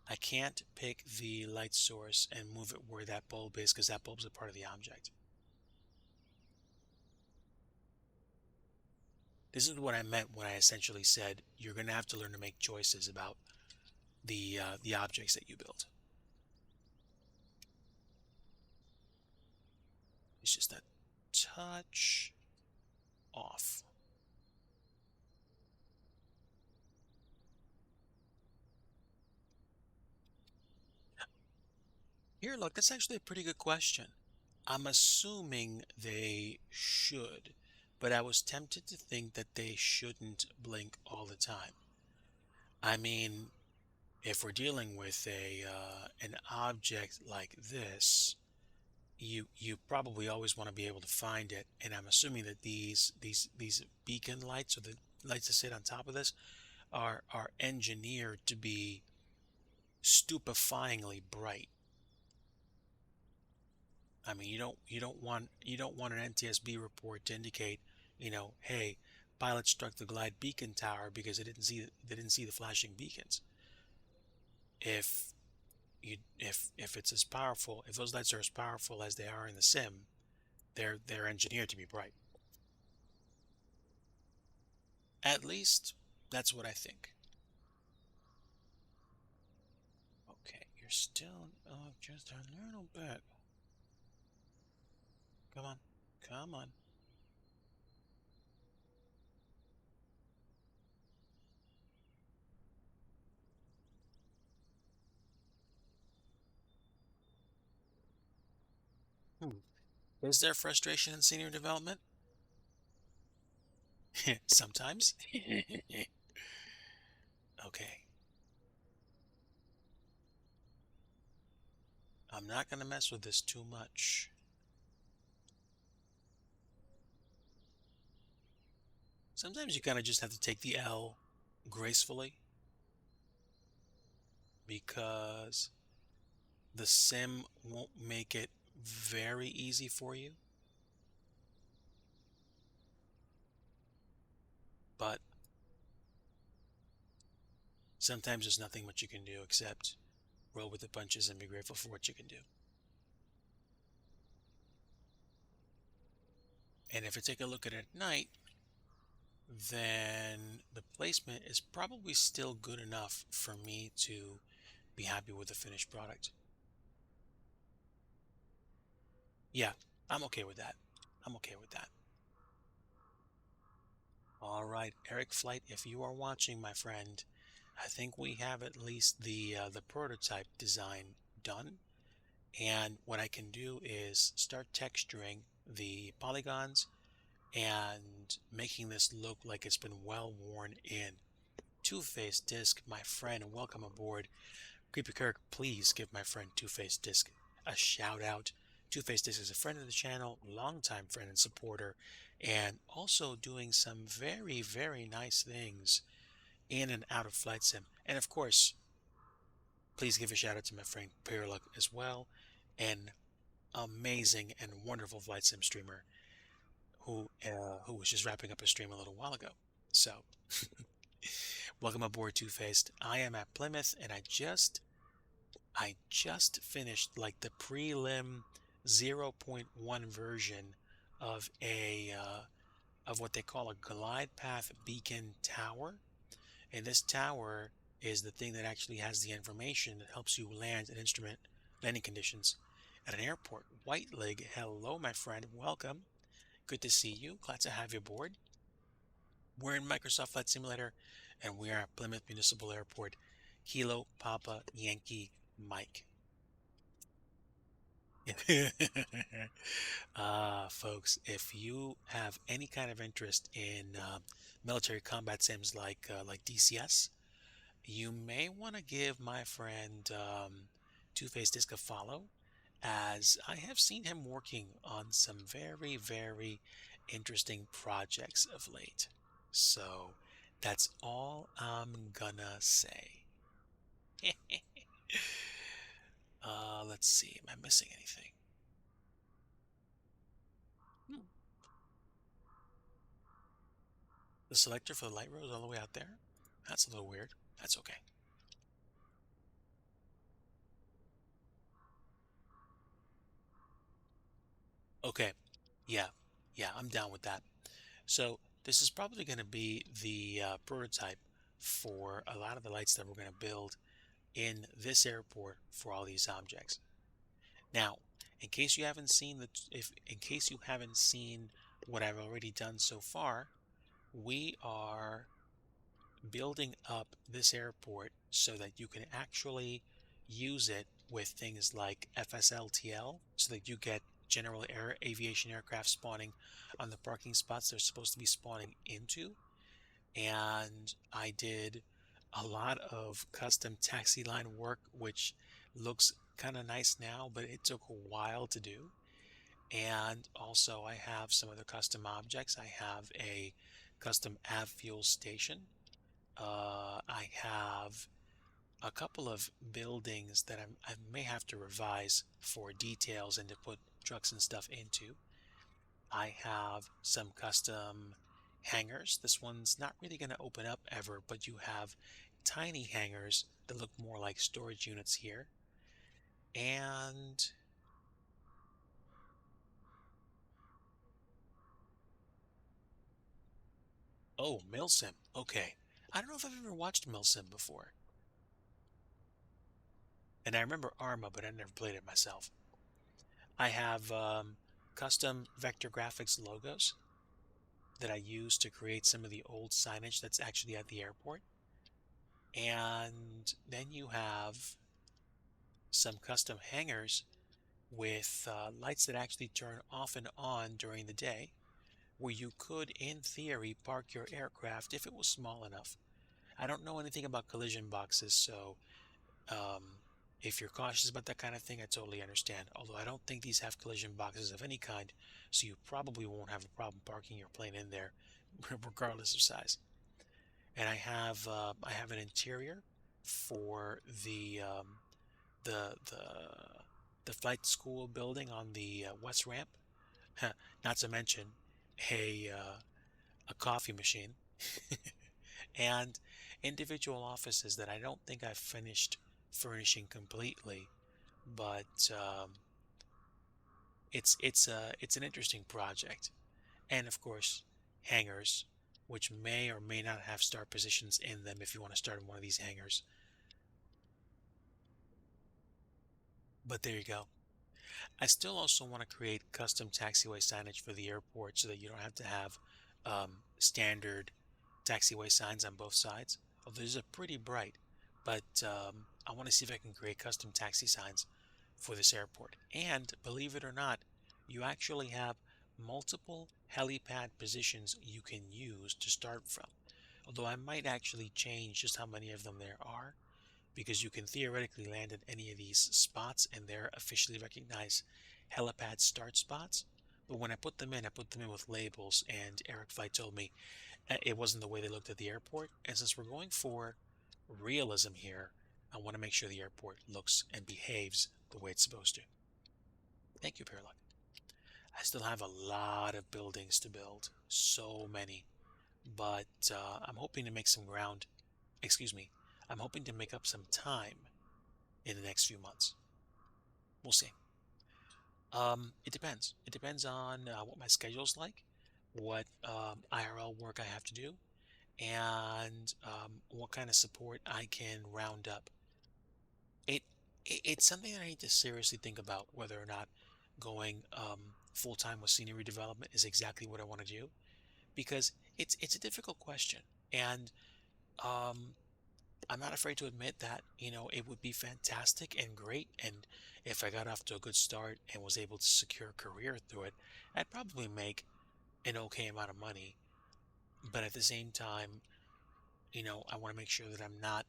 I can't pick the light source and move it where that bulb is because that bulb's a part of the object. This is what I meant when I essentially said you're going to have to learn to make choices about the objects that you build. It's just a touch off. Here, look, that's actually a pretty good question. I'm assuming they should, but I was tempted to think that they shouldn't blink all the time. I mean, if we're dealing with a an object like this, you probably always want to be able to find it, and I'm assuming that these beacon lights or the lights that sit on top of this are engineered to be stupefyingly bright. I mean, you don't want an NTSB report to indicate, hey, pilot struck the glide beacon tower because they didn't see the flashing beacons. If if it's as powerful, if those lights are as powerful as they are in the sim, they're engineered to be bright. At least that's what I think. Okay, you're still just a little bit. Come on, come on. Hmm. Is there frustration in senior development? Sometimes. Okay, I'm not gonna mess with this too much. Sometimes you kind of just have to take the L gracefully because the sim won't make it very easy for you. But sometimes there's nothing much you can do except roll with the punches and be grateful for what you can do. And if you take a look at it at night, then the placement is probably still good enough for me to be happy with the finished product. Yeah, I'm okay with that. I'm okay with that. All right, Eric Flight, if you are watching, my friend, I think we have at least the prototype design done. And what I can do is start texturing the polygons and making this look like it's been well worn in. Two-Faced Disc, my friend, welcome aboard. Creepy Kirk, please give my friend Two-Faced Disc a shout out. Two-Faced Disc is a friend of the channel, longtime friend and supporter, and also doing some very, very nice things in and out of Flight Sim. And of course, please give a shout out to my friend Pearluck as well, an amazing and wonderful Flight Sim streamer who was just wrapping up a stream a little while ago. So, welcome aboard, Two-Faced. I am at Plymouth, and I just finished like the prelim 0.1 version of a of what they call a glide path beacon tower. And this tower is the thing that actually has the information that helps you land an instrument landing conditions at an airport. White Leg, hello, my friend. Welcome. Good to see you. Glad to have you aboard. We're in Microsoft Flight Simulator, and we are at Plymouth Municipal Airport. Kilo Papa Yankee Mike. Folks, if you have any kind of interest in military combat sims like DCS, you may want to give my friend Two-Faced Disc a follow, as I have seen him working on some very, very interesting projects of late. So that's all I'm gonna say. Let's see, am I missing anything? The selector for the light row is all the way out there? That's a little weird. That's okay. Okay. Yeah. Yeah, I'm down with that. So this is probably going to be the prototype for a lot of the lights that we're going to build in this airport for all these objects. Now, in case you haven't seen if in case you haven't seen what I've already done so far, we are building up this airport so that you can actually use it with things like FSLTL so that you get general air aviation aircraft spawning on the parking spots they're supposed to be spawning into. And I did a lot of custom taxi line work, which looks kind of nice now, but it took a while to do. And also, I have some other custom objects. I have a custom av fuel station. I have a couple of buildings that I may have to revise for details and to put trucks and stuff into. I have some custom hangars. This one's not really going to open up ever, but you have tiny hangars that look more like storage units here. And oh, Milsim. Okay. I don't know if I've ever watched Milsim before. And I remember Arma, but I never played it myself. I have custom vector graphics logos that I use to create some of the old signage that's actually at the airport. And then you have some custom hangars with lights that actually turn off and on during the day, where you could, in theory, park your aircraft if it was small enough. I don't know anything about collision boxes, so if you're cautious about that kind of thing, I totally understand. Although I don't think these have collision boxes of any kind, so you probably won't have a problem parking your plane in there, regardless of size. And I have an interior for the the the flight school building on the west ramp. Not to mention a coffee machine and individual offices that I don't think I've finished furnishing completely, but it's an interesting project. And of course, hangars, which may or may not have start positions in them if you want to start in one of these hangars. But there you go. I still also want to create custom taxiway signage for the airport so that you don't have to have standard taxiway signs on both sides. Although these are pretty bright, but I want to see if I can create custom taxi signs for this airport. And believe it or not, you actually have multiple helipad positions you can use to start from. Although I might actually change just how many of them there are, because you can theoretically land at any of these spots and they're officially recognized helipad start spots. But when I put them in, I put them in with labels, and Eric Flight told me it wasn't the way they looked at the airport. And since we're going for realism here, I want to make sure the airport looks and behaves the way it's supposed to. Thank you, Paralock. I still have a lot of buildings to build, so many, but I'm hoping to make some ground. Excuse me. I'm hoping to make up some time in the next few months. We'll see. It depends. It depends on what my schedule's like, what IRL work I have to do, and what kind of support I can round up. It, it's something that I need to seriously think about whether or not going full time with scenery development is exactly what I want to do, because it's a difficult question, and um, I'm not afraid to admit that, it would be fantastic and great. And if I got off to a good start and was able to secure a career through it, I'd probably make an okay amount of money. But at the same time, I want to make sure that I'm not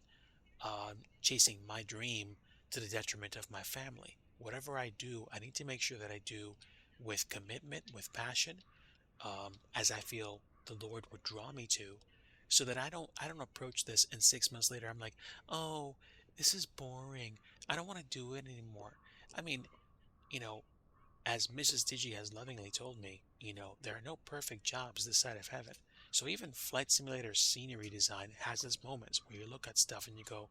chasing my dream to the detriment of my family. Whatever I do, I need to make sure that I do with commitment, with passion, as I feel the Lord would draw me to, so that I don't approach this and 6 months later I'm like, oh, this is boring. I don't want to do it anymore. I mean, you know, as Mrs. Digi has lovingly told me, there are no perfect jobs this side of heaven. So even Flight Simulator scenery design has its moments where you look at stuff and you go,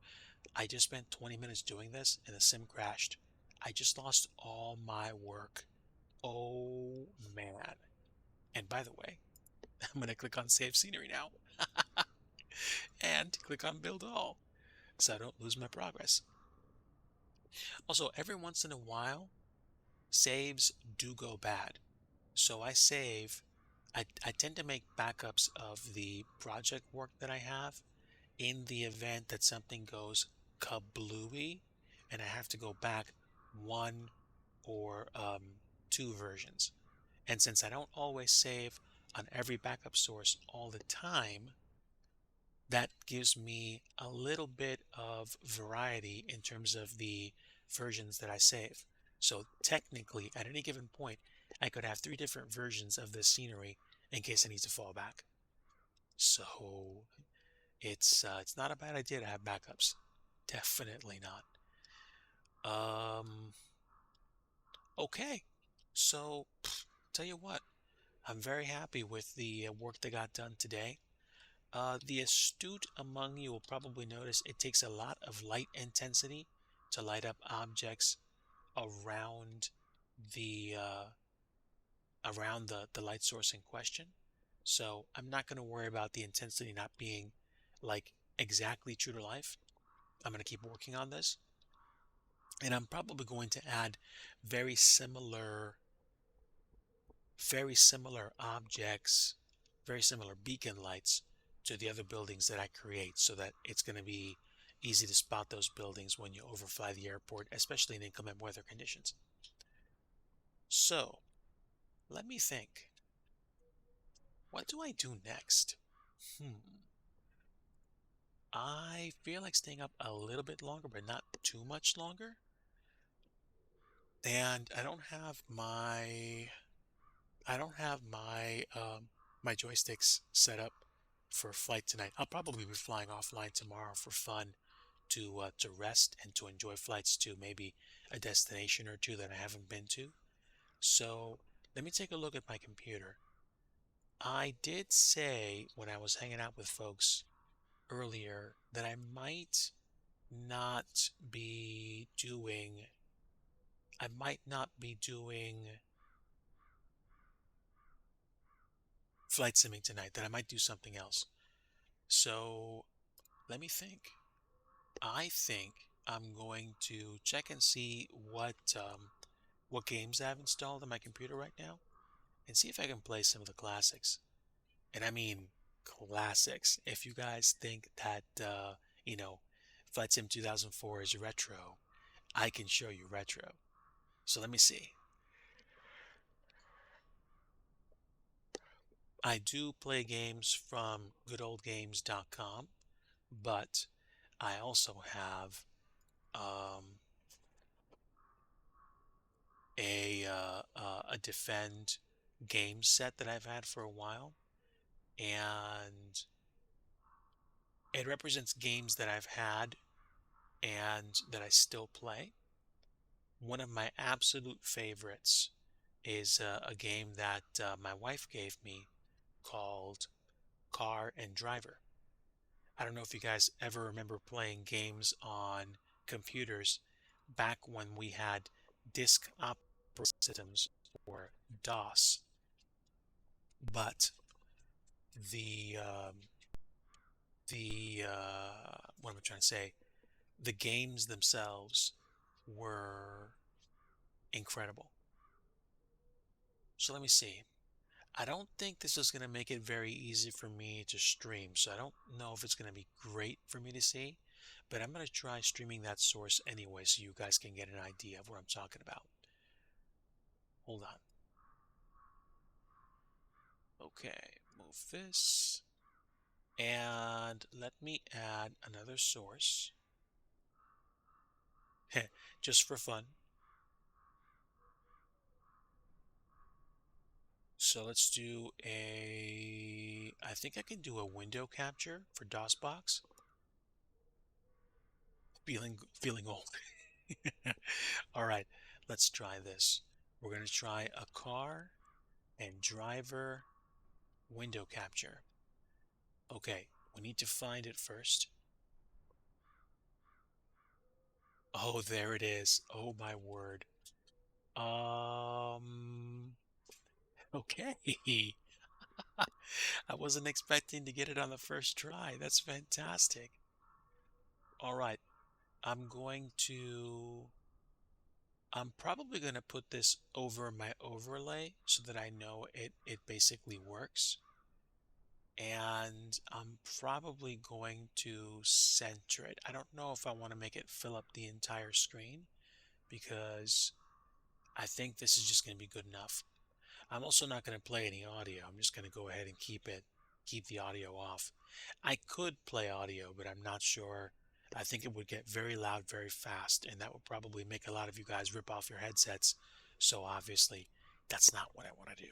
I just spent 20 minutes doing this and the sim crashed. I just lost all my work. Oh man. And by the way, I'm going to click on Save Scenery now and click on Build All so I don't lose my progress. Also, every once in a while, saves do go bad. So I tend to make backups of the project work that I have in the event that something goes kablooey and I have to go back one or two versions. And since I don't always save on every backup source all the time, that gives me a little bit of variety in terms of the versions that I save. So technically, at any given point, I could have three different versions of this scenery in case I need to fall back. So it's not a bad idea to have backups. Definitely not. Um, okay. So tell you what, I'm very happy with the work that got done today. The astute among you will probably notice it takes a lot of light intensity to light up objects around the the light source in question. So I'm not going to worry about the intensity not being like exactly true to life. I'm going to keep working on this, and I'm probably going to add very similar very similar objects, very similar beacon lights to the other buildings that I create so that it's going to be easy to spot those buildings when you overfly the airport, especially in inclement weather conditions. So, let me think. What do I do next? I feel like staying up a little bit longer, but not too much longer. And I don't have my joysticks set up for flight tonight. I'll probably be flying offline tomorrow for fun to rest and to enjoy flights to maybe a destination or two that I haven't been to. So let me take a look at my computer. I did say when I was hanging out with folks earlier that not be doing I might not be doing flight simming tonight, that I might do something else. So let me think. I think I'm going to check and see what games I have installed on my computer right now and see if I can play some of the classics. And I mean classics. If you guys think that you know, Flight Sim 2004 is retro, I can show you retro. So let me see. I do play games from goodoldgames.com, but I also have um, a Defend game set that I've had for a while, and it represents games that I've had and that I still play. One of my absolute favorites is a game that my wife gave me called Car and Driver. I don't know if you guys ever remember playing games on computers back when we had disk operating systems or DOS, but the what am I trying to say? The games themselves were incredible. So let me see. I don't think this is going to make it very easy for me to stream, so I don't know if it's going to be great for me to see, but I'm going to try streaming that source anyway so you guys can get an idea of what I'm talking about. Hold on. Okay, move this. And let me add another source. Just for fun. So let's do I think I can do a window capture for DOSBox. Feeling old. All right, let's try this. We're going to try a car and driver window capture. Okay, we need to find it first. Oh, there it is. Oh my word. Um, okay. I wasn't expecting to get it on the first try. That's fantastic. All right, I'm probably going to put this over my overlay so that I know it basically works. And I'm probably going to center it. I don't know if I want to make it fill up the entire screen because I think this is just going to be good enough. I'm also not going to play any audio. I'm just going to go ahead and keep the audio off. I could play audio, but I'm not sure. I think it would get very loud very fast, and that would probably make a lot of you guys rip off your headsets. So obviously, that's not what I want to do.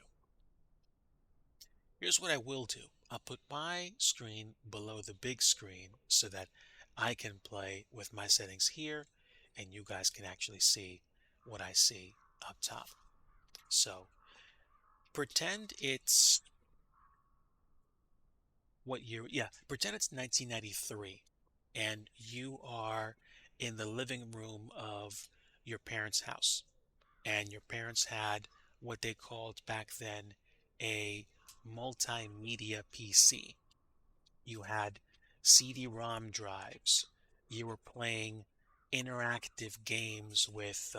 Here's what I will do. I'll put my screen below the big screen so that I can play with my settings here, and you guys can actually see what I see up top. So pretend it's what year? Yeah, pretend it's 1993 and you are in the living room of your parents' house. And your parents had what they called back then a multimedia PC. You had CD-ROM drives. You were playing interactive games with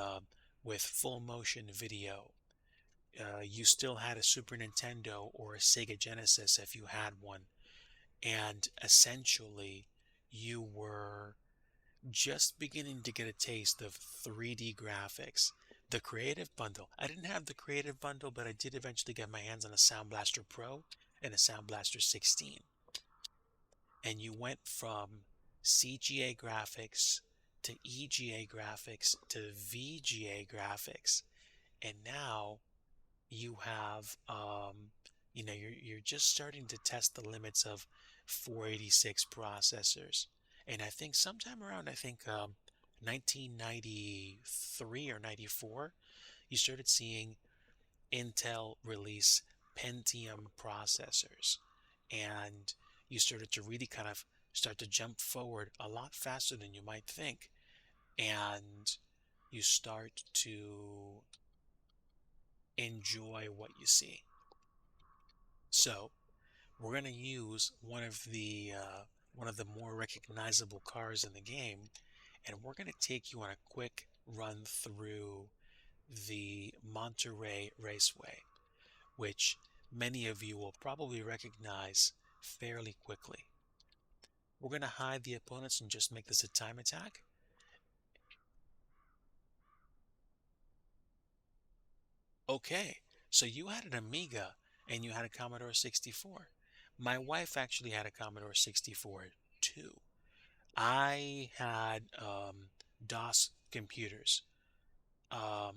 full motion video. You still had a Super Nintendo or a Sega Genesis if you had one, and essentially you were just beginning to get a taste of 3D graphics. The Creative Bundle. I didn't have the Creative Bundle, but I did eventually get my hands on a Sound Blaster Pro and a Sound Blaster 16. And you went from CGA graphics to EGA graphics to VGA graphics. And now you have you're just starting to test the limits of 486 processors. And I think sometime around 1993 or 94, you started seeing Intel release Pentium processors, and you started to really kind of start to jump forward a lot faster than you might think, and you start to enjoy what you see. So we're going to use one of the more recognizable cars in the game, and we're going to take you on a quick run through the Monterey Raceway, which many of you will probably recognize fairly quickly. We're going to hide the opponents and just make this a time attack. Okay, so you had an Amiga and you had a Commodore 64. My wife actually had a Commodore 64 too. I had DOS computers. I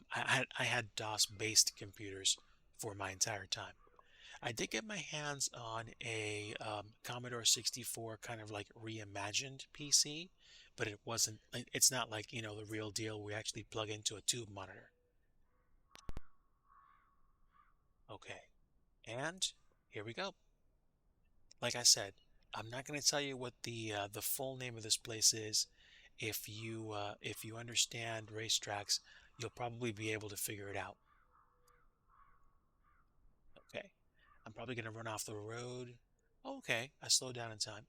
had DOS based computers for my entire time. I did get my hands on a Commodore 64 kind of like reimagined PC, but it's not like, the real deal. We actually plug into a tube monitor. Okay, and here we go. Like I said, I'm not going to tell you what the full name of this place is. If you understand racetracks, you'll probably be able to figure it out. Okay, I'm probably going to run off the road. Okay, I slowed down in time.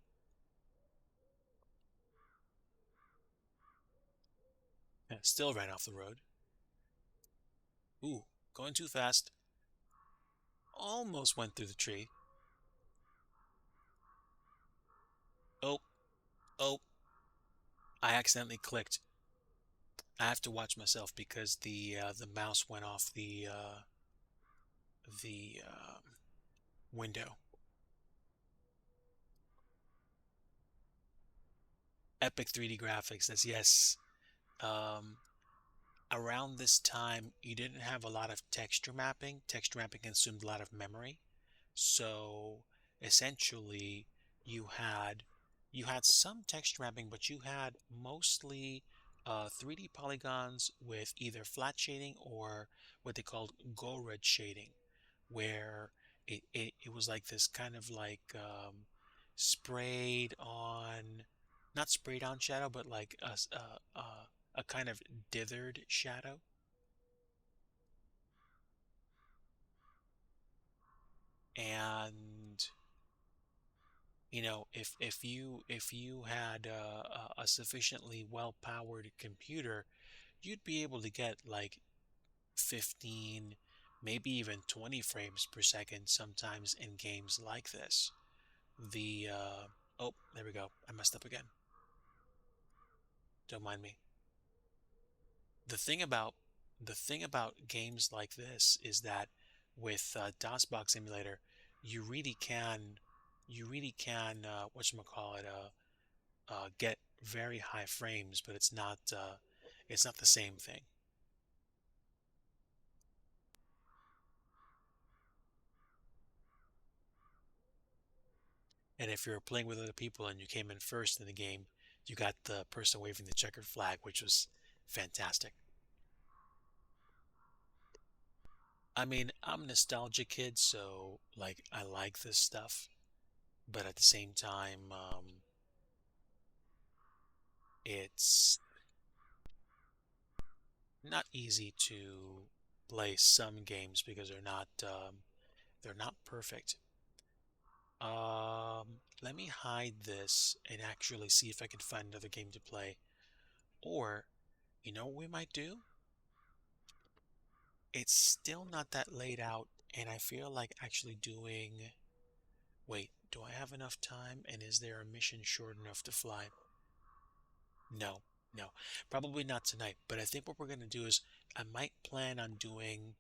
Yeah, still ran off the road. Ooh, going too fast. Almost went through the tree. Oh, oh, I accidentally clicked. I have to watch myself because the mouse went off the window. Epic 3D graphics. That's yes. Um, Around this time, you didn't have a lot of texture mapping. Texture mapping consumed a lot of memory. So essentially, you had you had some texture mapping, but you had mostly 3D polygons with either flat shading or what they called GoRed shading, where it was like this kind of like sprayed on, not sprayed on shadow, but like a kind of dithered shadow. And if you had a sufficiently well-powered computer, you'd be able to get like 15, maybe even 20 frames per second sometimes in games like this. The oh, there we go. I messed up again. Don't mind me. The thing about the thing about games like this is that with DOSBox emulator, you really can whatchamacallit, get very high frames, but it's not the same thing. And if you're playing with other people and you came in first in the game, you got the person waving the checkered flag, which was fantastic. I mean, I'm a nostalgia kid, so like I like this stuff, but at the same time, it's not easy to play some games because they're not perfect. Let me hide this and actually see if I can find another game to play. Or, you know what we might do? It's still not that laid out, and I feel like actually doing. Wait, do I have enough time? And is there a mission short enough to fly? No, no, probably not tonight. But I think what we're going to do is I might plan on doing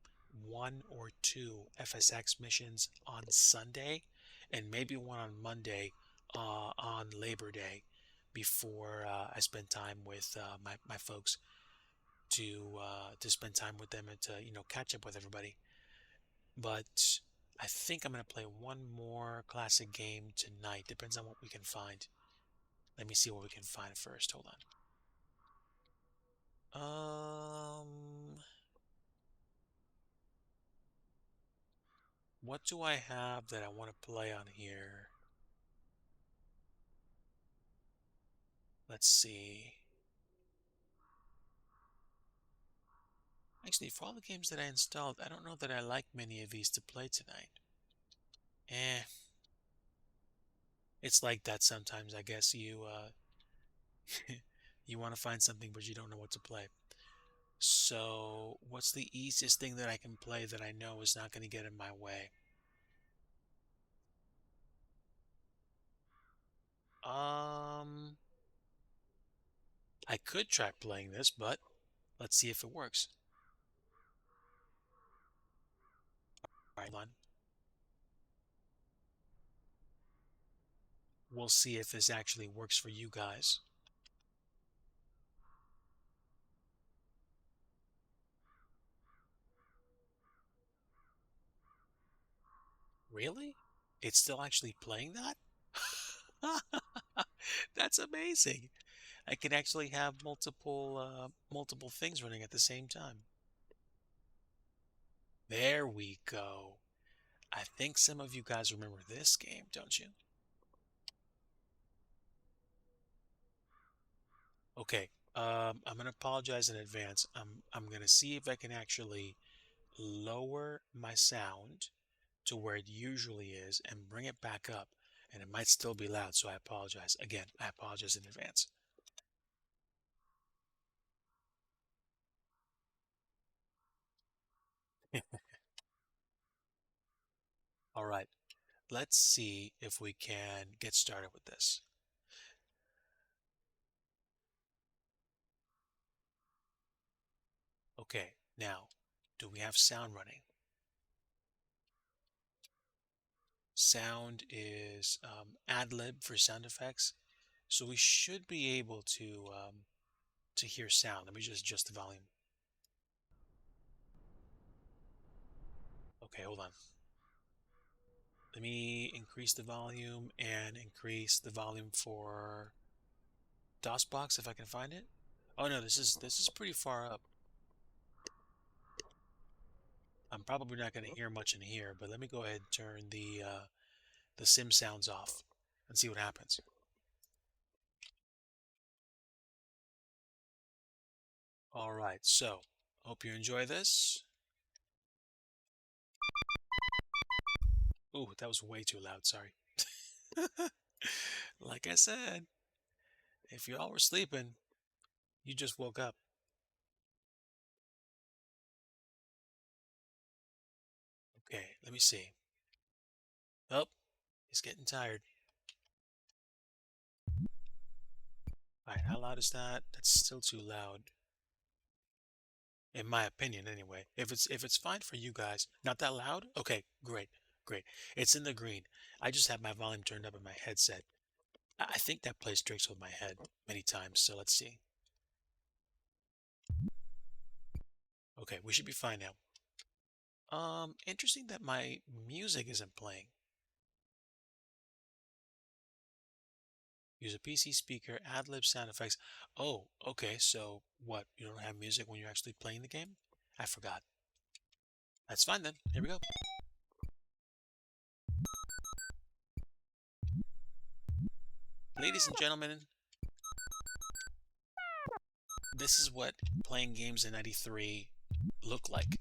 one or two FSX missions on Sunday and maybe one on Monday on Labor Day before I spend time with my folks to spend time with them and to catch up with everybody. But I think I'm going to play one more classic game tonight. Depends on what we can find. Let me see what we can find first. Hold on. What do I have that I want to play on here? Let's see. Actually, for all the games that I installed, I don't know that I like many of these to play tonight. Eh, it's like that sometimes. I guess you want to find something, but you don't know what to play. So, what's the easiest thing that I can play that I know is not going to get in my way? Um, I could try playing this, but let's see if it works. All right, hold on. We'll see if this actually works for you guys. Really? It's still actually playing that? That's amazing. I can actually have multiple things running at the same time. There we go. I think some of you guys remember this game, don't you? Okay. I'm gonna apologize in advance. I'm gonna see if I can actually lower my sound to where it usually is and bring it back up. And it might still be loud, so I apologize. Again, I apologize in advance. All right, let's see if we can get started with this. Okay, now, do we have sound running? Sound is ad lib for sound effects, so we should be able to hear sound. Let me just adjust the volume. Okay, hold on. Let me increase the volume and increase the volume for DOSBox if I can find it. Oh no, this is pretty far up. I'm probably not going to hear much in here, but let me go ahead and turn the sim sounds off. and see what happens. All right, so hope you enjoy this. Ooh, that was way too loud, sorry. Like I said, if y'all were sleeping, you just woke up. Okay, let me see. Oh, he's getting tired. All right, how loud is that? That's still too loud, in my opinion, anyway. If it's fine for you guys, not that loud. Okay, great, great. It's in the green. I just have my volume turned up in my headset. I think that plays tricks with my head many times. So let's see. Okay, we should be fine now. Interesting that my music isn't playing. Use a PC speaker, ad-lib sound effects. Oh, okay. So what? You don't have music when you're actually playing the game? I forgot. That's fine then. Here we go. Ladies and gentlemen, this is what playing games in 93 look like.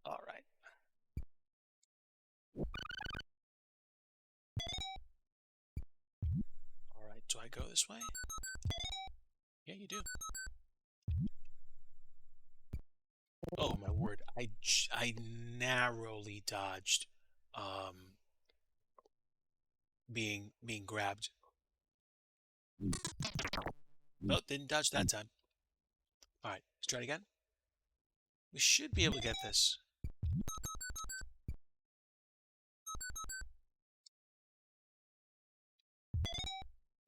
All right. All right. Do I go this way? Yeah, you do. Oh my word. I narrowly dodged um being grabbed. Oh, didn't dodge that time. All right. Let's try it again. We should be able to get this.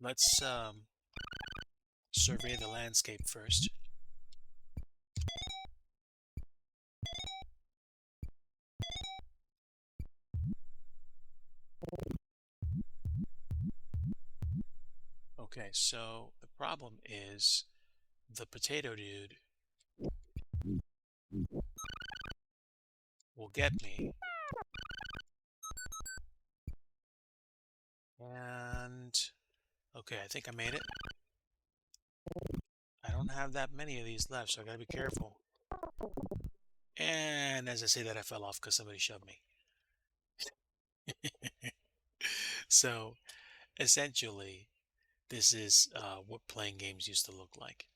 Let's survey the landscape first. Okay, so the problem is the potato dude will get me. And okay, I think I made it. I don't have that many of these left, so I gotta be careful. And as I say that, I fell off because somebody shoved me. So essentially, this is what playing games used to look like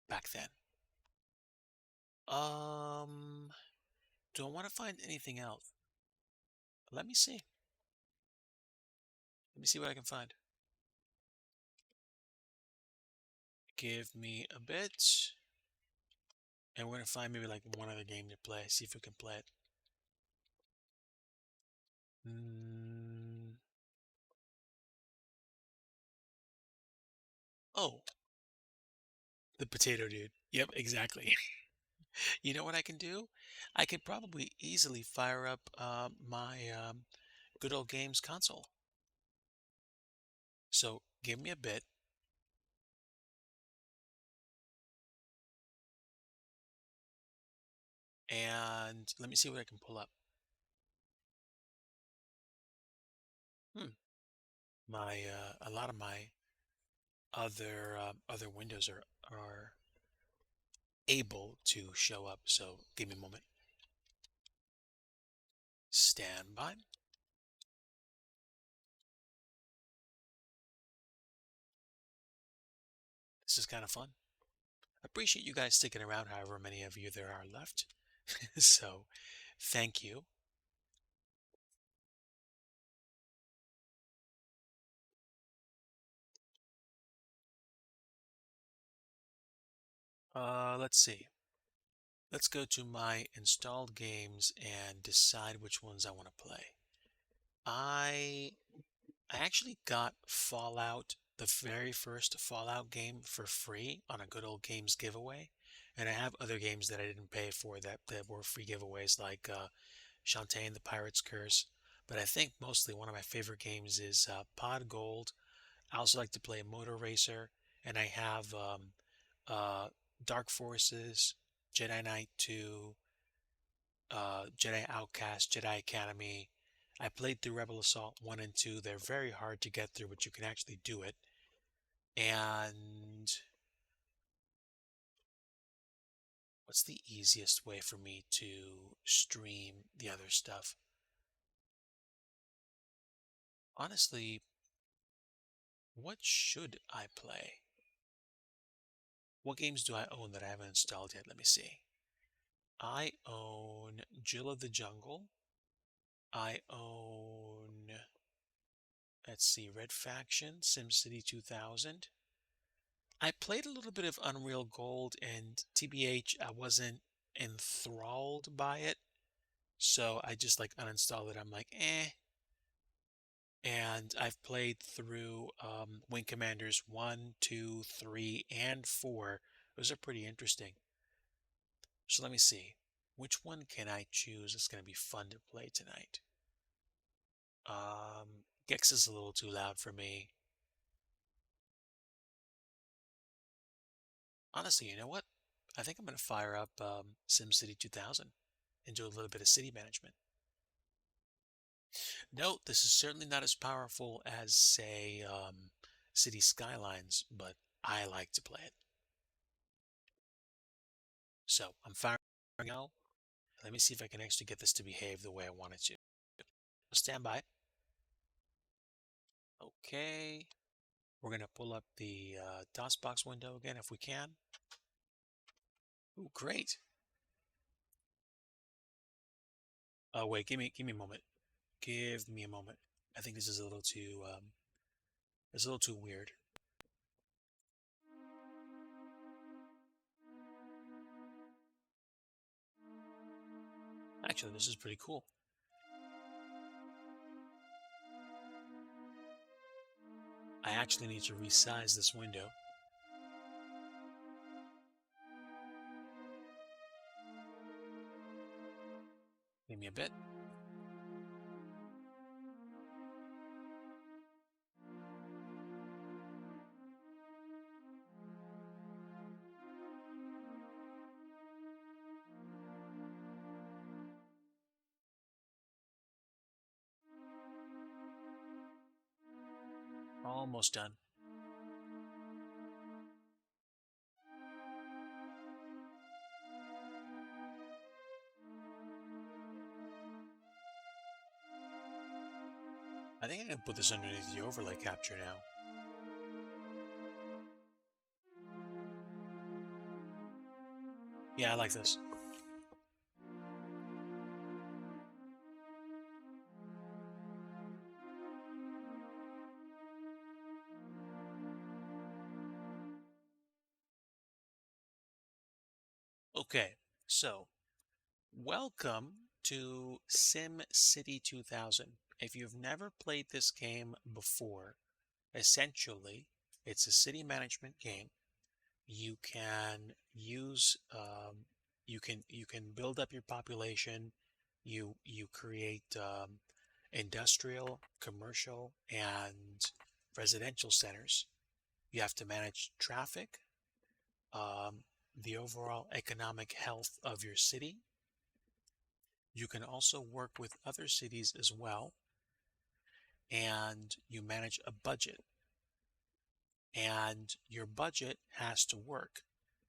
back then. Um, don't want to find anything else. Let me see. Let me see what I can find. Give me a bit. And we're gonna find maybe like one other game to play. See if we can play it. Mm, oh, the potato dude. Yep, exactly. You know what I can do? I could probably easily fire up my good old games console. So give me a bit. And let me see what I can pull up. Hmm. My a lot of my other windows are able to show up. So give me a moment. Stand by. This is kind of fun. Appreciate you guys sticking around, however many of you there are left. So thank you. Let's see. Let's go to my installed games and decide which ones I want to play. I I actually got Fallout, the very first Fallout game for free on a good old games giveaway. And I have other games that I didn't pay for that were free giveaways like Shantae and the Pirate's Curse. But I think mostly one of my favorite games is Pod Gold. I also like to play Motor Racer, and I have uh, Dark Forces, Jedi Knight 2, Jedi Outcast, Jedi Academy. I played through Rebel Assault 1 and 2. They're very hard to get through, but you can actually do it. And what's the easiest way for me to stream the other stuff? Honestly, what should I play? What games do I own that I haven't installed yet? Let me see. I own Jill of the Jungle. I own, let's see, Red Faction, SimCity 2000. I played a little bit of Unreal Gold, and TBH, I wasn't enthralled by it. So I just like uninstalled it. I'm like, eh. And I've played through Wing Commanders 1, 2, 3, and 4. Those are pretty interesting. So let me see. Which one can I choose that's going to be fun to play tonight? Gex is a little too loud for me. Honestly, you know what? I think I'm going to fire up SimCity 2000 and do a little bit of city management. No, this is certainly not as powerful as, say, City Skylines, but I like to play it. So I'm firing now. Let me see if I can actually get this to behave the way I want it to. Stand by. Okay. We're going to pull up the DOSBox window again if we can. Ooh, great. Oh, wait, give me a moment. Give me a moment. I think this is a little too it's a little too weird. Actually, this is pretty cool. I actually need to resize this window. Give me a bit. Almost done. I think I can put this underneath the overlay capture now. Yeah, I like this. Okay, so welcome to SimCity 2000. If you've never played this game before, essentially, it's a city management game. You can use, you can build up your population. You create industrial, commercial, and residential centers. You have to manage traffic, um, the overall economic health of your city. You can also work with other cities as well, and you manage a budget. And your budget has to work.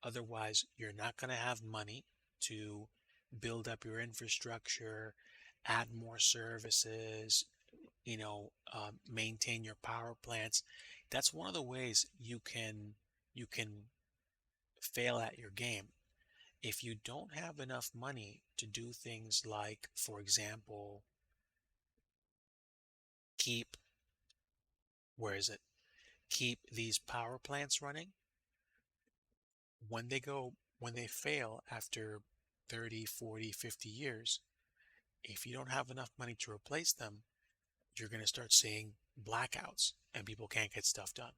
Otherwise, you're not going to have money to build up your infrastructure, add more services, maintain your power plants. That's one of the ways you can fail at your game. If you don't have enough money to do things like, for example, keep, where is it? Keep these power plants running. When they fail after 30, 40, 50 years, if you don't have enough money to replace them, you're going to start seeing blackouts and people can't get stuff done.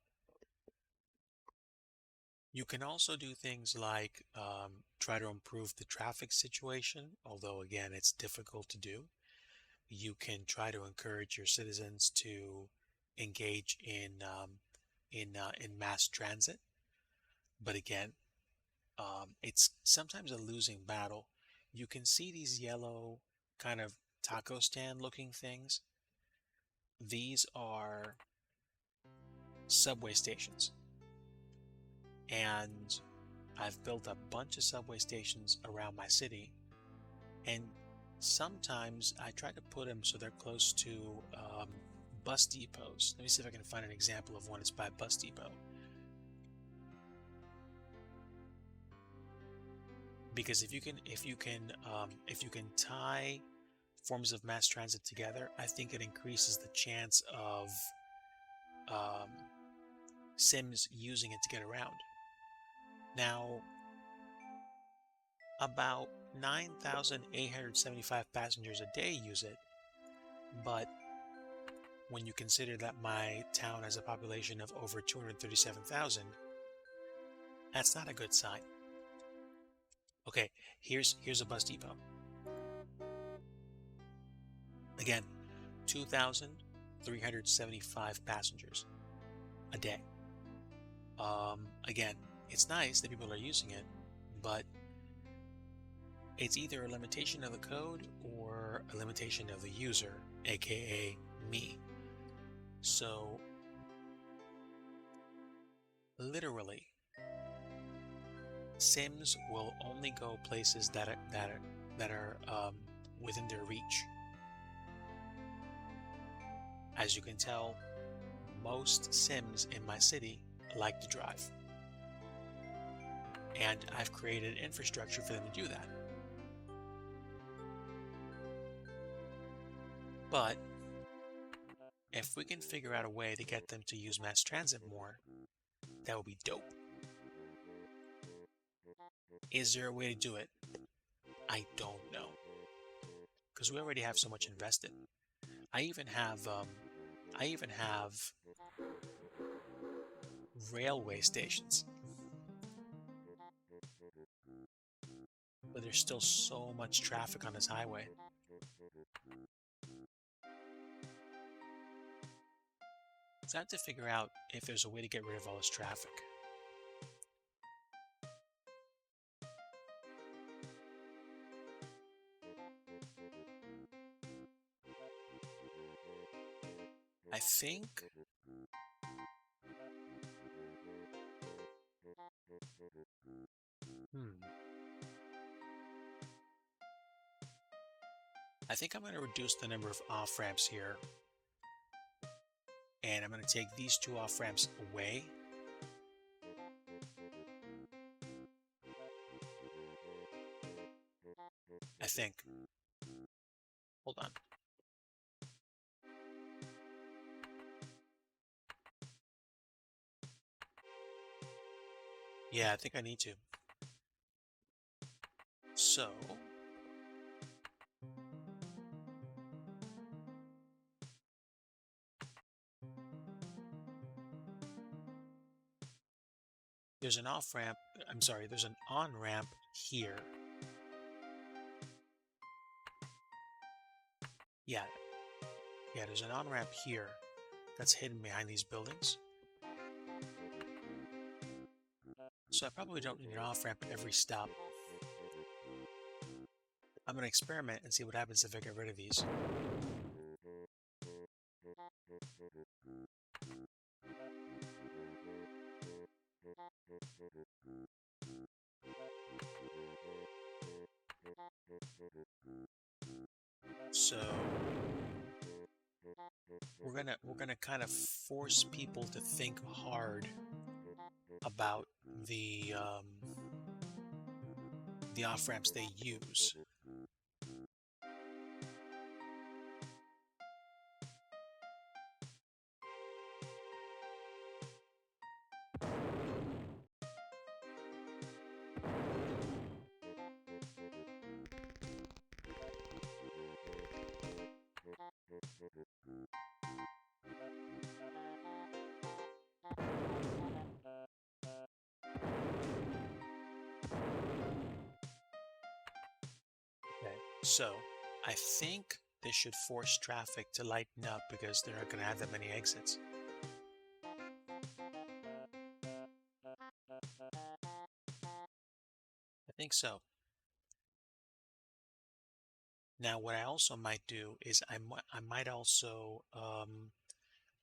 You can also do things like try to improve the traffic situation, although again, it's difficult to do. You can try to encourage your citizens to engage in mass transit, but again, It's sometimes a losing battle. You can see these yellow kind of taco stand looking things. These are subway stations. And I've built a bunch of subway stations around my city. And sometimes I try to put them so they're close to bus depots. Let me see if I can find an example of one that's by bus depot. Because if you can tie forms of mass transit together, I think it increases the chance of um, Sims using it to get around. Now, about 9,875 passengers a day use it, but when you consider that my town has a population of over 237,000, that's not a good sign. Okay, here's a bus depot. Again, 2,375 passengers a day. Again, it's nice that people are using it, but it's either a limitation of the code or a limitation of the user, aka me. So, literally, Sims will only go places that are within their reach. As you can tell, most Sims in my city like to drive, and I've created infrastructure for them to do that. But if we can figure out a way to get them to use mass transit more, that would be dope. Is there a way to do it? I don't know, because we already have so much invested. I even have railway stations, but there's still so much traffic on this highway. So I have to figure out if there's a way to get rid of all this traffic. I think hmm, I think I'm going to reduce the number of off ramps here, and I'm going to take these two off ramps away. I think. Hold on. Yeah, I think I need to. So, there's an off ramp. I'm sorry, there's an on ramp here. Yeah, yeah, there's an on ramp here that's hidden behind these buildings. So I probably don't need an off ramp at every stop. I'm going to experiment and see what happens if I get rid of these. So we're gonna kind of force people to think hard about the off ramps they use. Okay. So I think this should force traffic to lighten up because they're not going to have that many exits. think so. Now, what I also might do is I might also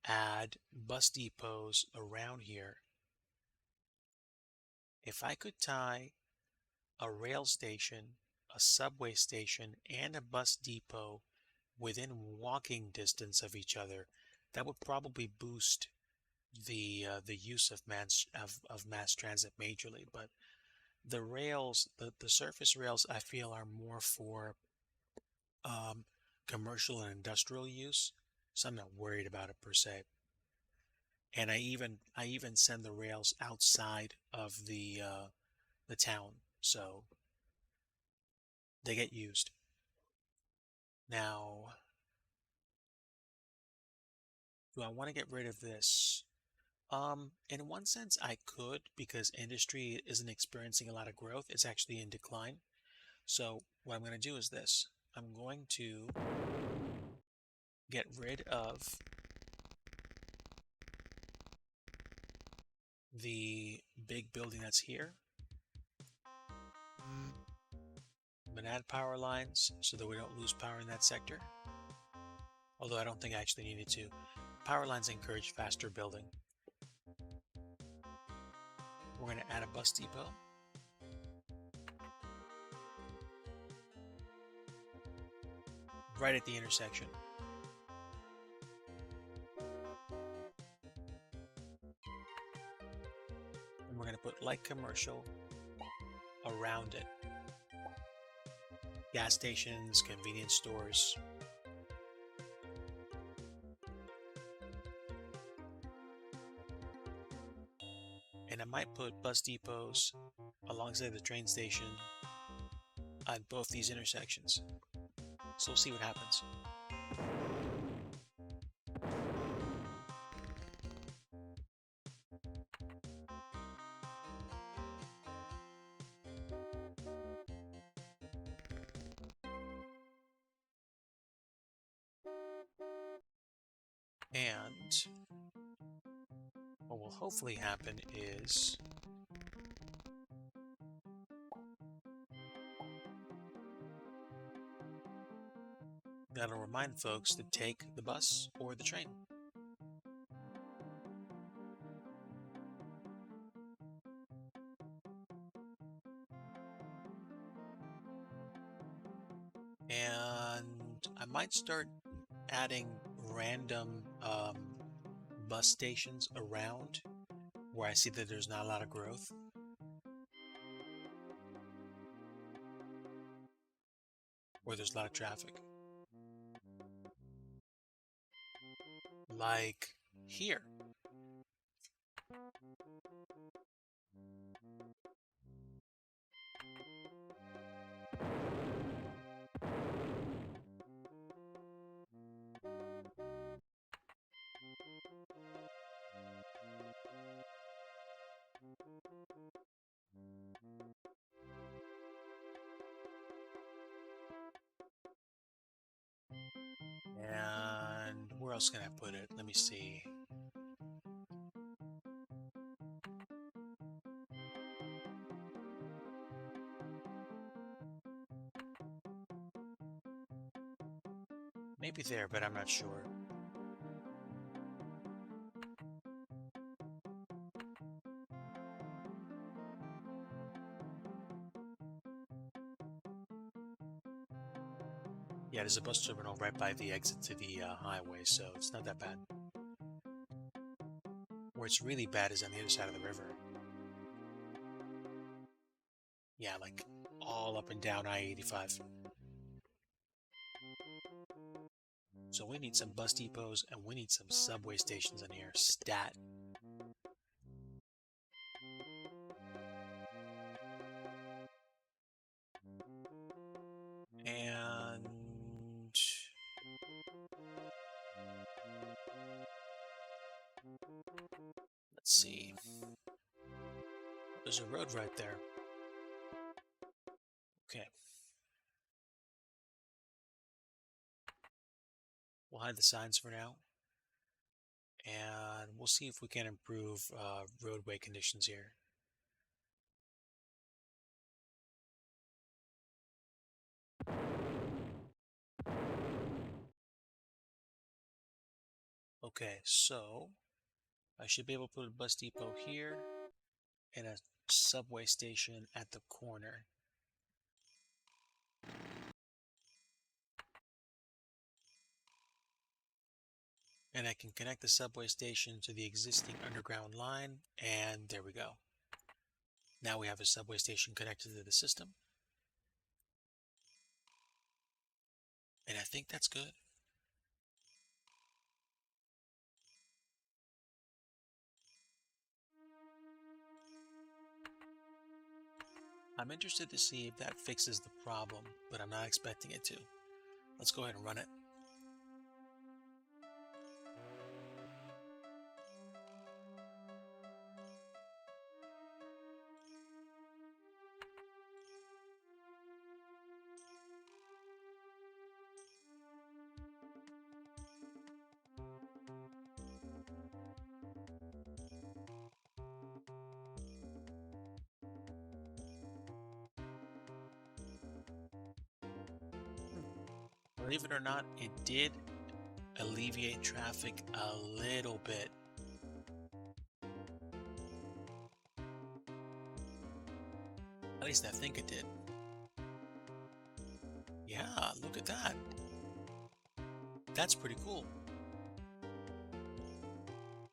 add bus depots around here. If I could tie a rail station, a subway station, and a bus depot within walking distance of each other, that would probably boost the use of mass transit majorly. But the rails, the surface rails, I feel are more for um, commercial and industrial use, so I'm not worried about it per se. And I even send the rails outside of the town, so they get used. Now, do I want to get rid of this? In one sense, I could because industry isn't experiencing a lot of growth. It's actually in decline. So what I'm going to do is this. I'm going to get rid of the big building that's here. I'm going to add power lines so that we don't lose power in that sector. Although I don't think I actually needed to. Power lines encourage faster building. We're going to add a bus depot. Right at the intersection. And we're going to put light commercial around it. Gas stations, convenience stores. And I might put bus depots alongside the train station at both these intersections. So we'll see what happens. And what will hopefully happen is that'll remind folks to take the bus or the train. And I might start adding random bus stations around where I see that there's not a lot of growth. Where there's a lot of traffic. Like here. And where else can I put it? Let me see. Maybe there, but I'm not sure. Yeah, there's a bus terminal right by the exit to the highway, so it's not that bad. Where it's really bad is on the other side of the river. Yeah, like all up and down I-85. So we need some bus depots and we need some subway stations in here. Stat. And let's see. There's a road right there. Okay. We'll hide the signs for now. And we'll see if we can improve roadway conditions here. Okay, so I should be able to put a bus depot here and a subway station at the corner. And I can connect the subway station to the existing underground line, and there we go. Now we have a subway station connected to the system, and I think that's good. I'm interested to see if that fixes the problem, but I'm not expecting it to. Let's go ahead and run it. Believe it or not, it did alleviate traffic a little bit. At least I think it did. Yeah, look at that. That's pretty cool.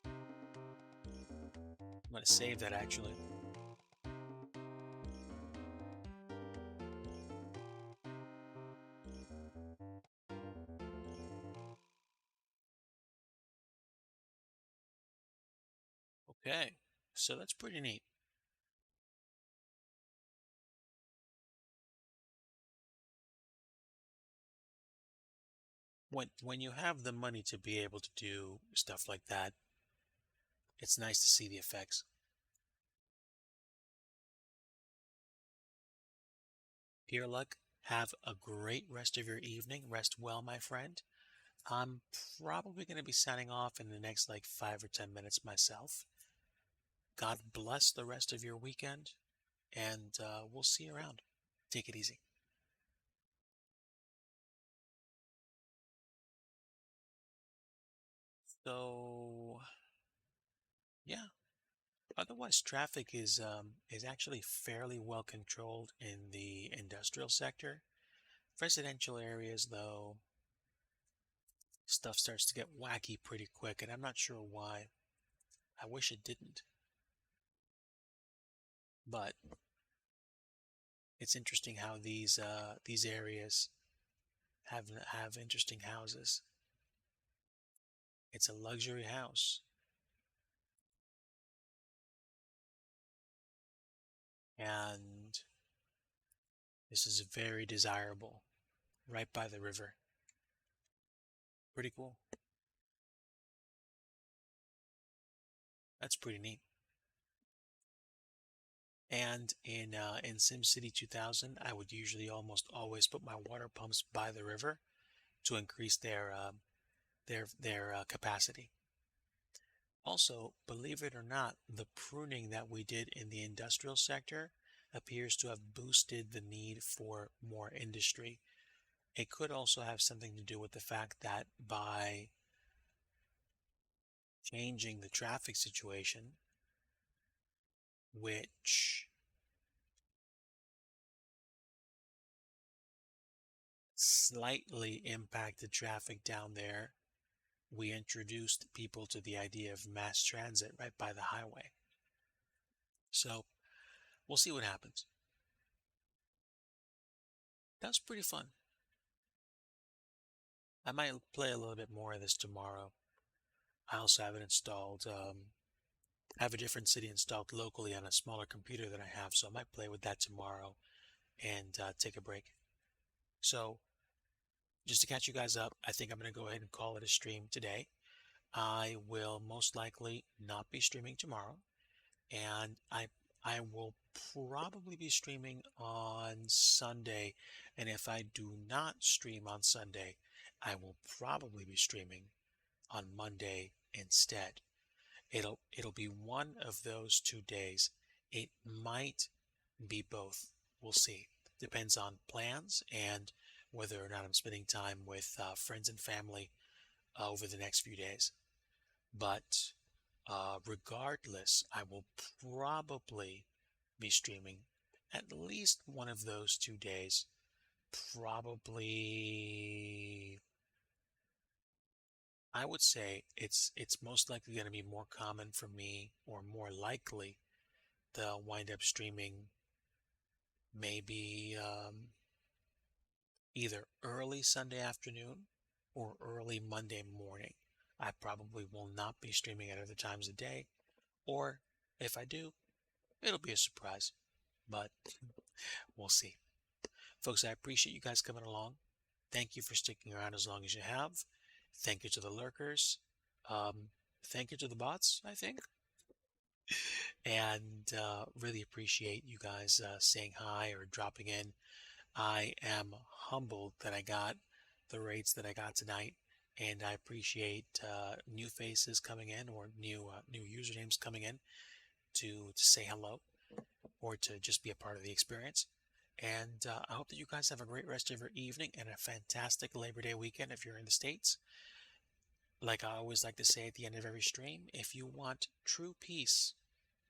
I'm going to save that actually. Okay, so that's pretty neat. When you have the money to be able to do stuff like that, it's nice to see the effects. Dear luck, have a great rest of your evening. Rest well, my friend. I'm probably going to be signing off in the next like 5 or 10 minutes myself. God bless the rest of your weekend, and we'll see you around. Take it easy. So, yeah. Otherwise, traffic is actually fairly well controlled in the industrial sector. Residential areas, though, stuff starts to get wacky pretty quick, and I'm not sure why. I wish it didn't, but it's interesting how these areas have interesting houses. It's a luxury house, and this is very desirable, right by the river. Pretty cool. That's pretty neat. And in SimCity 2000, I would usually almost always put my water pumps by the river to increase their capacity. Also, believe it or not, the pruning that we did in the industrial sector appears to have boosted the need for more industry. It could also have something to do with the fact that by changing the traffic situation, which slightly impacted traffic down there, we introduced people to the idea of mass transit right by the highway. So we'll see what happens. That was pretty fun. I might play a little bit more of this tomorrow. I also have it installed. I have a different city installed locally on a smaller computer than I have, so I might play with that tomorrow and take a break. So, just to catch you guys up, I think I'm going to go ahead and call it a stream today. I will most likely not be streaming tomorrow, and I will probably be streaming on Sunday. And if I do not stream on Sunday, I will probably be streaming on Monday instead. It'll be one of those 2 days. It might be both. We'll see. Depends on plans and whether or not I'm spending time with friends and family over the next few days. But regardless, I will probably be streaming at least one of those 2 days. Probably, I would say it's most likely going to be more common for me, or more likely they'll wind up streaming maybe either early Sunday afternoon or early Monday morning. I probably will not be streaming at other times of day, or if I do, it'll be a surprise, but we'll see. Folks, I appreciate you guys coming along. Thank you for sticking around as long as you have. Thank you to the lurkers. Um, Thank you to the bots, I think. And really appreciate you guys saying hi or dropping in. I am humbled that I got the rates that I got tonight, and I appreciate new faces coming in, or new usernames coming in to say hello, or to just be a part of the experience. And I hope that you guys have a great rest of your evening and a fantastic Labor Day weekend if you're in the States. Like I always like to say at the end of every stream, if you want true peace,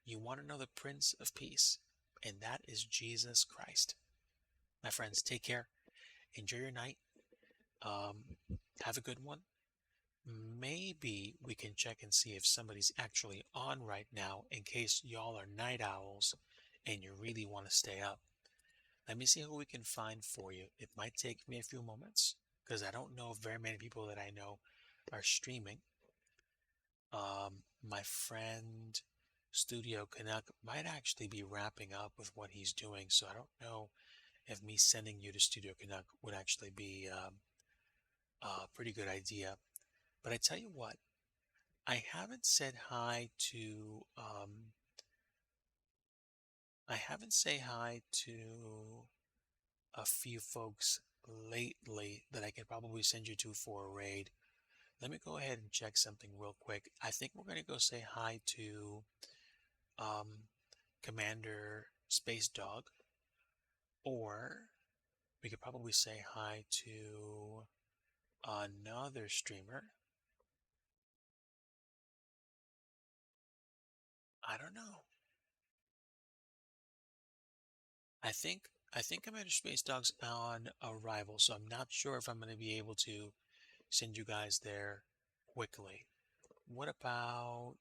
you want to know the Prince of Peace, and that is Jesus Christ. My friends, take care. Enjoy your night. Um, have a good one. Maybe we can check and see if somebody's actually on right now, in case y'all are night owls and you really want to stay up. Let me see who we can find for you. It might take me a few moments because I don't know if very many people that I know are streaming. My friend Studio Canuck might actually be wrapping up with what he's doing, so I don't know if me sending you to Studio Canuck would actually be a pretty good idea. But I tell you what, I haven't said hi to I haven't said hi to a few folks lately that I could probably send you to for a raid. Let me go ahead and check something real quick. I think we're going to go say hi to um, Commander Space Dog, or we could probably say hi to another streamer. I don't know. I think Commander Space Dog's on arrival, so I'm not sure if I'm going to be able to send you guys there quickly. What about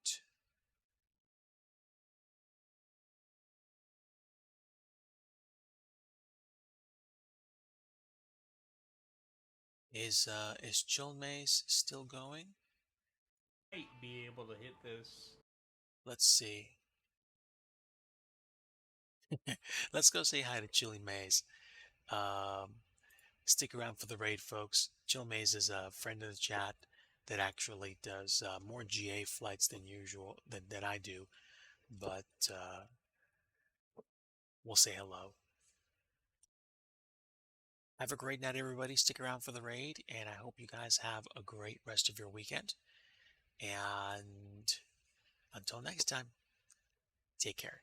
is Chill Maze still going? Might be able to hit this. Let's see. Let's go say hi to Chili Maze. Um, Stick around for the raid, folks. Chill Maze is a friend of the chat that actually does more GA flights than usual than I do, but we'll say hello. Have a great night, everybody. Stick around for the raid, and I hope you guys have a great rest of your weekend. And until next time, take care.